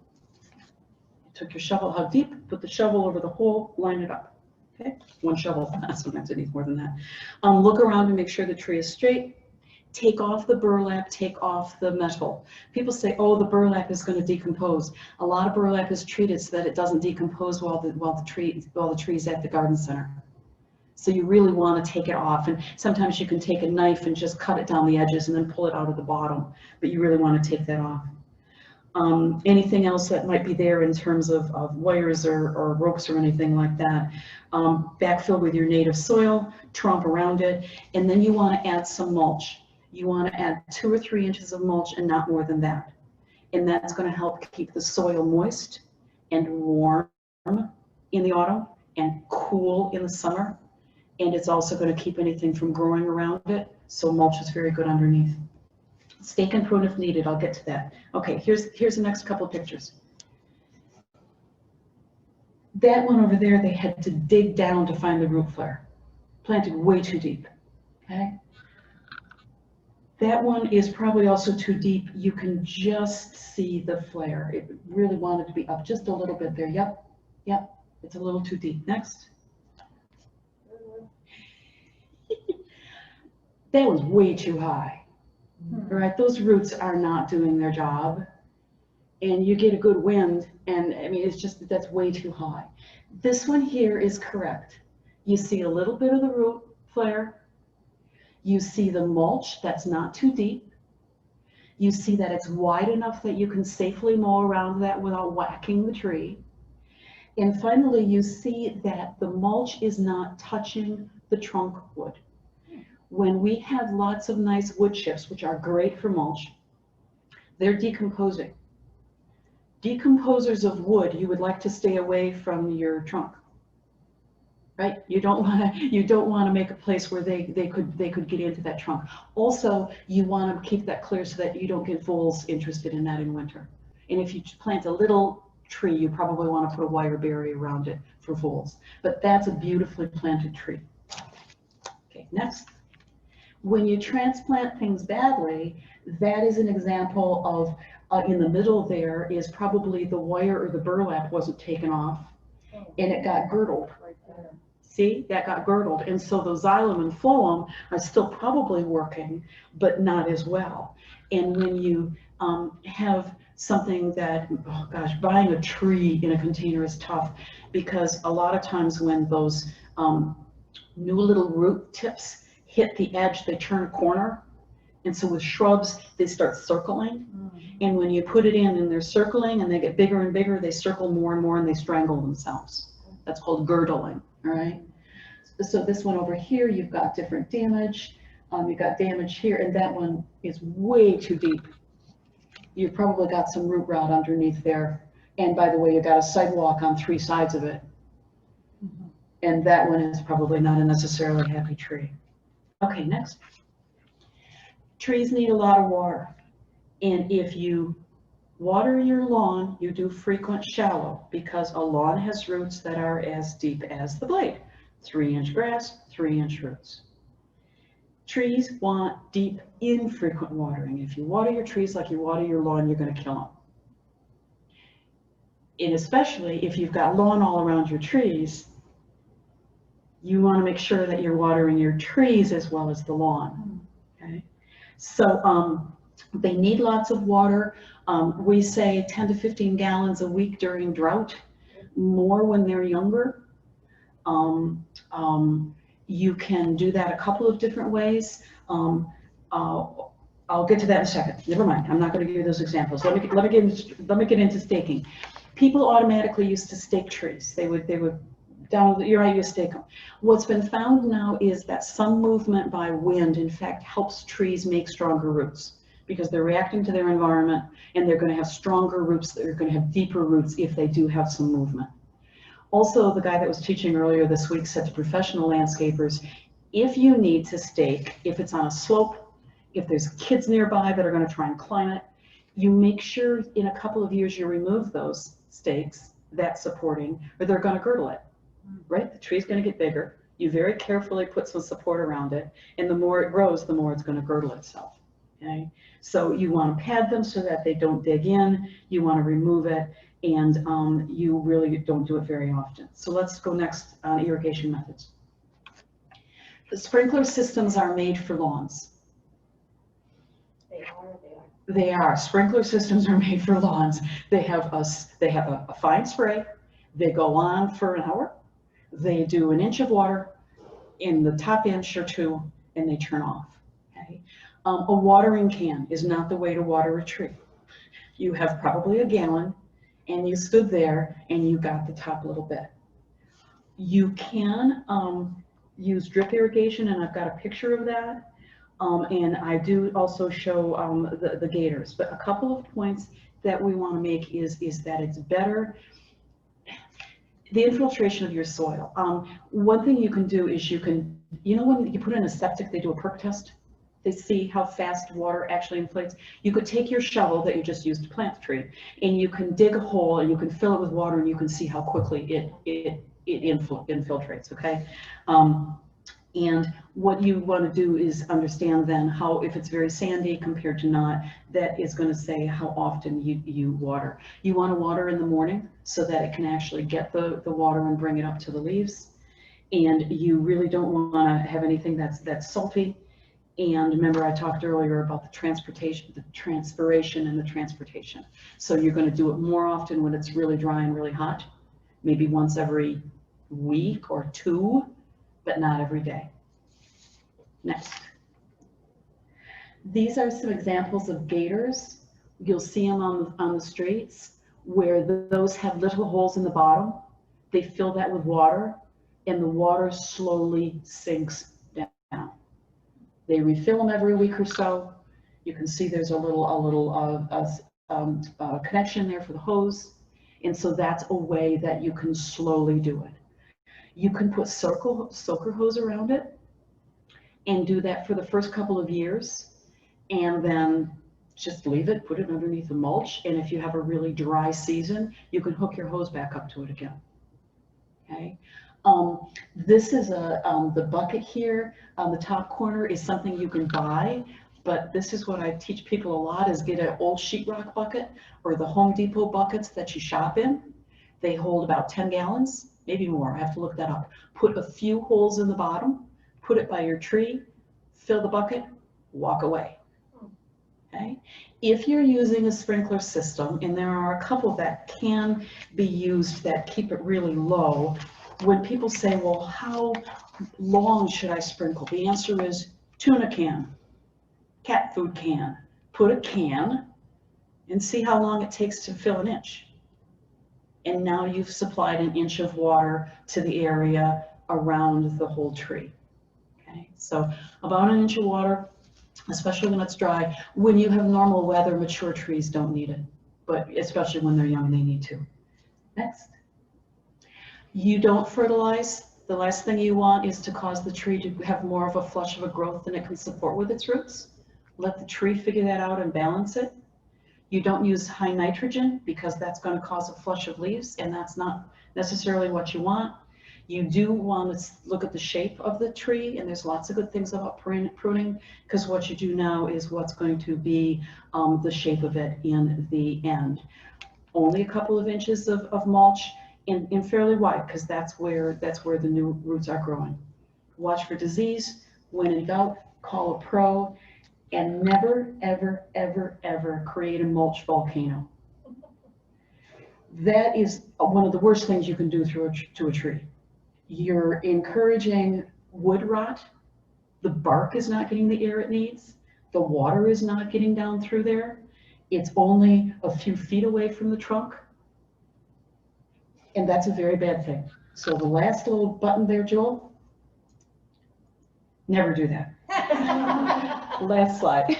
Took your shovel, how deep? Put the shovel over the hole, line it up. Okay, one shovel. Sometimes it needs more than that. Look around and make sure the tree is straight. Take off the burlap, take off the metal. People say, oh, the burlap is going to decompose. A lot of burlap is treated so that it doesn't decompose while the tree is at the garden center. So you really want to take it off. And sometimes you can take a knife and just cut it down the edges and then pull it out of the bottom. But you really want to take that off. Anything else that might be there in terms of wires or ropes or anything like that. Backfill with your native soil, tromp around it, and then you want to add some mulch. You want to add 2 or 3 inches of mulch and not more than that. And that's going to help keep the soil moist and warm in the autumn and cool in the summer. And it's also going to keep anything from growing around it. So mulch is very good underneath. Stake and prune if needed. I'll get to that. Okay, here's the next couple of pictures. That one over there, they had to dig down to find the root flare. Planted way too deep. Okay. That one is probably also too deep. You can just see the flare. It really wanted to be up just a little bit there. Yep, yep. It's a little too deep. Next. That was way too high. Right, those roots are not doing their job, and you get a good wind, and I mean, it's just that's way too high. This one here is correct. You see a little bit of the root flare. You see the mulch that's not too deep. You see that it's wide enough that you can safely mow around that without whacking the tree. And finally, you see that the mulch is not touching the trunk wood. When we have lots of nice wood chips, which are great for mulch, they're decomposing. Decomposers of wood, you would like to stay away from your trunk, right? You don't want to make a place where they could get into that trunk. Also, you want to keep that clear so that you don't get voles interested in that in winter. And if you plant a little tree, you probably want to put a wire barrier around it for voles. But that's a beautifully planted tree. Okay, next. When you transplant things badly, that is an example of, in the middle there is probably the wire or the burlap wasn't taken off, and it got girdled. See, that got girdled. And so the xylem and phloem are still probably working, but not as well. And when you have something that, oh gosh, buying a tree in a container is tough, because a lot of times when those new little root tips hit the edge, they turn a corner, And so with shrubs, they start circling. And when you put it in and they're circling and they get bigger and bigger, they circle more and more and they strangle themselves. That's called girdling, all right? So this one over here, you've got different damage. You've got damage here, and that one is way too deep. You've probably got some root rot underneath there. And by the way, you've got a sidewalk on 3 sides of it. And that one is probably not a necessarily happy tree. Okay, next. Trees need a lot of water. And if you water your lawn, you do frequent shallow, because a lawn has roots that are as deep as the blade. 3-inch grass, 3-inch roots. Trees want deep, infrequent watering. If you water your trees like you water your lawn, you're going to kill them. And especially if you've got lawn all around your trees, you want to make sure that you're watering your trees as well as the lawn. Okay? So they need lots of water. We say 10 to 15 gallons a week during drought, more when they're younger. You can do that a couple of different ways. I'll get to that in a second. Never mind. I'm not going to give you those examples. Let me get into staking. People automatically used to stake trees. They would down you're right, you stake them. What's been found now is that some movement by wind, in fact, helps trees make stronger roots, because they're reacting to their environment, and they're going to have stronger roots. They're going to have deeper roots if they do have some movement. Also, the guy that was teaching earlier this week said to professional landscapers, if you need to stake, if it's on a slope, if there's kids nearby that are going to try and climb it, you make sure in a couple of years you remove those stakes, that supporting, or they're going to girdle it, right? The tree's going to get bigger. You very carefully put some support around it, and the more it grows, the more it's going to girdle itself. Okay, so you want to pad them so that they don't dig in. You want to remove it, and you really don't do it very often. So let's go next on irrigation methods. The sprinkler systems are made for lawns. They are. Sprinkler systems are made for lawns. They have a fine spray. They go on for an hour. They do 1 inch of water in the top inch or 2, and they turn off. Okay? A watering can is not the way to water a tree. You have probably a gallon, and you stood there and you got the top little bit. You can use drip irrigation, and I've got a picture of that. And I do also show the gators. But a couple of points that we want to make is that it's better. The infiltration of your soil. One thing you can do is when you put in a septic, they do a perk test. They see how fast water actually inflates. You could take your shovel that you just used to plant the tree, and you can dig a hole and you can fill it with water, and you can see how quickly it infiltrates, okay? And what you want to do is understand then how, if it's very sandy compared to not, that is going to say how often you water. You want to water in the morning so that it can actually get the water and bring it up to the leaves. And you really don't want to have anything that's salty. And remember, I talked earlier about the transpiration and the transportation. So you're going to do it more often when it's really dry and really hot, maybe once every week or 2, but not every day. Next. These are some examples of gators. You'll see them on the streets where those have little holes in the bottom. They fill that with water, and the water slowly sinks down. They refill them every week or so. You can see there's a little connection there for the hose. And so that's a way that you can slowly do it. You can put soaker hose around it and do that for the first couple of years, and then just leave it, put it underneath the mulch. And if you have a really dry season, you can hook your hose back up to it again. Okay. This is the bucket here on the top corner is something you can buy, but this is what I teach people a lot is get an old sheetrock bucket or the Home Depot buckets that you shop in. They hold about 10 gallons, maybe more. I have to look that up. Put a few holes in the bottom, put it by your tree, fill the bucket, walk away. Okay. If you're using a sprinkler system, and there are a couple that can be used that keep it really low, when people say, well, how long should I sprinkle? The answer is tuna can. cat food can. Put a can and see how long it takes to fill an inch. And now you've supplied an inch of water to the area around the whole tree. Okay, so about an inch of water, especially when it's dry. When you have normal weather, mature trees don't need it, but especially when they're young, they need to. Next. You don't fertilize. The last thing you want is to cause the tree to have more of a flush of a growth than it can support with its roots. Let the tree figure that out and balance it. You don't use high nitrogen because that's going to cause a flush of leaves, and that's not necessarily what you want. You do want to look at the shape of the tree, and there's lots of good things about pruning, because what you do now is what's going to be the shape of it in the end. Only a couple of inches of mulch in fairly wide, because that's where the new roots are growing. Watch for disease. When in doubt, call a pro. And never, ever, ever, ever create a mulch volcano. That is one of the worst things you can do to a tree. You're encouraging wood rot. The bark is not getting the air it needs. The water is not getting down through there. It's only a few feet away from the trunk. And that's a very bad thing. So the last little button there, Joel, never do that. Last slide.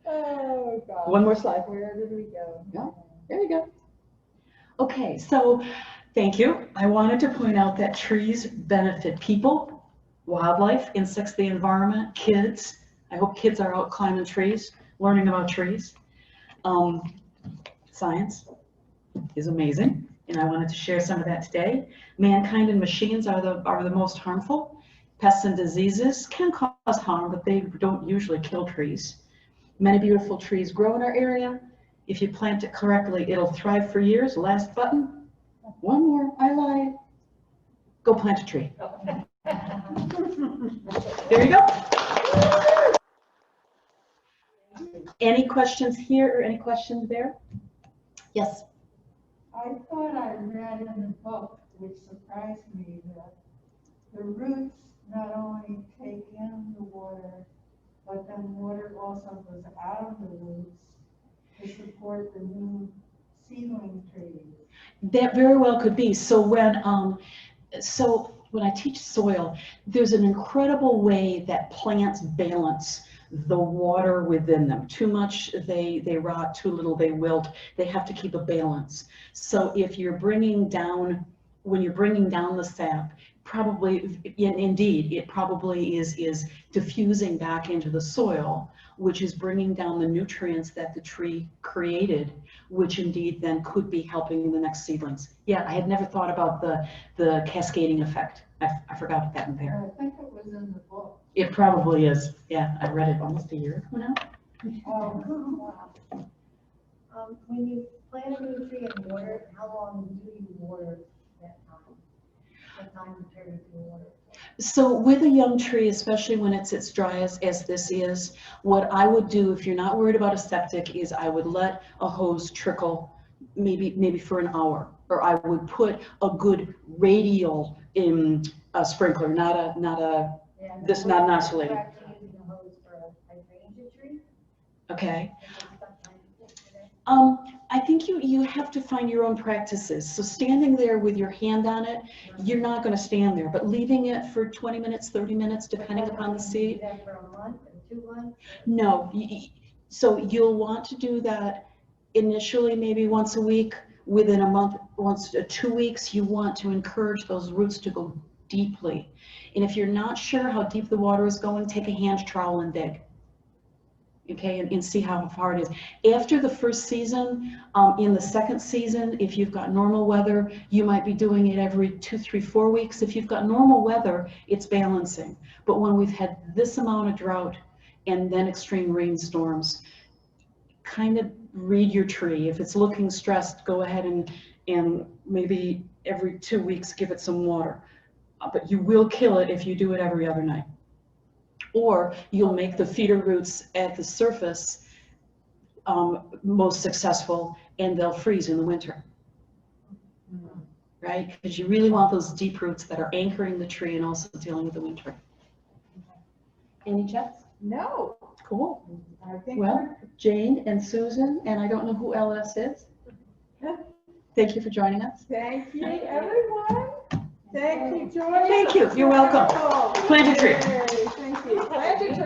Oh, God.
One more slide.
Where did we go?
Yeah, there you go. Okay, so thank you. I wanted to point out that trees benefit people, wildlife, insects, the environment, kids. I hope kids are out climbing trees, learning about trees. Science is amazing, and I wanted to share some of that today. Mankind and machines are the most harmful. Pests and diseases can cause harm, but they don't usually kill trees. Many beautiful trees grow in our area. If you plant it correctly, it'll thrive for years. Last button. One more, I lied. Go plant a tree. There you go. Any questions here or any questions there? Yes.
I thought I read in the book, which surprised me, that the roots not only take in the water, but then water also goes out of the roots to support the new seedling trees.
That very well could be. So when I teach soil, there's an incredible way that plants balance the water within them. Too much, they rot. Too little, they wilt. They have to keep a balance. So if you're when you're bringing down the sap, probably, indeed, it probably is diffusing back into the soil, which is bringing down the nutrients that the tree created, which indeed then could be helping the next seedlings. Yeah, I had never thought about the cascading effect. I forgot that in there.
I think it was in the book.
It probably is. Yeah, I read it almost a year ago now.
Oh, wow.
When you plant a new tree and water, how long do you water that time? What time period do you water?
So with a young tree, especially when it's as dry as this is, what I would do if you're not worried about a septic is I would let a hose trickle maybe for an hour, or I would put a good radial in a sprinkler, not an isolated.
Using a hose for a hydrangea tree?
Okay. I think you have to find your own practices. So standing there with your hand on it, you're not going to stand there, but leaving it for 20 minutes, 30 minutes, depending upon the seed.
Do that for a month or 2 months?
No, so you'll want to do that initially, maybe once a week. Within a month, 2 weeks, you want to encourage those roots to go deeply. And if you're not sure how deep the water is going, take a hand trowel and dig. Okay, and see how far it is. After the first season, in the second season, if you've got normal weather, you might be doing it every 2, 3, 4 weeks. If you've got normal weather, it's balancing. But when we've had this amount of drought and then extreme rainstorms, kind of read your tree. If it's looking stressed, go ahead and maybe every 2 weeks give it some water. But you will kill it if you do it every other night. Or you'll make the feeder roots at the surface most successful, and they'll freeze in the winter. Right? Because you really want those deep roots that are anchoring the tree and also dealing with the winter. Any checks?
No.
Cool.
I think
Well, Jane and Susan, and I don't know who LS is. Thank you for joining us.
Thank you, everyone. Thank you, Joyce.
Thank you. You're welcome. Plant a tree.
Yay, thank you. Plant a tree.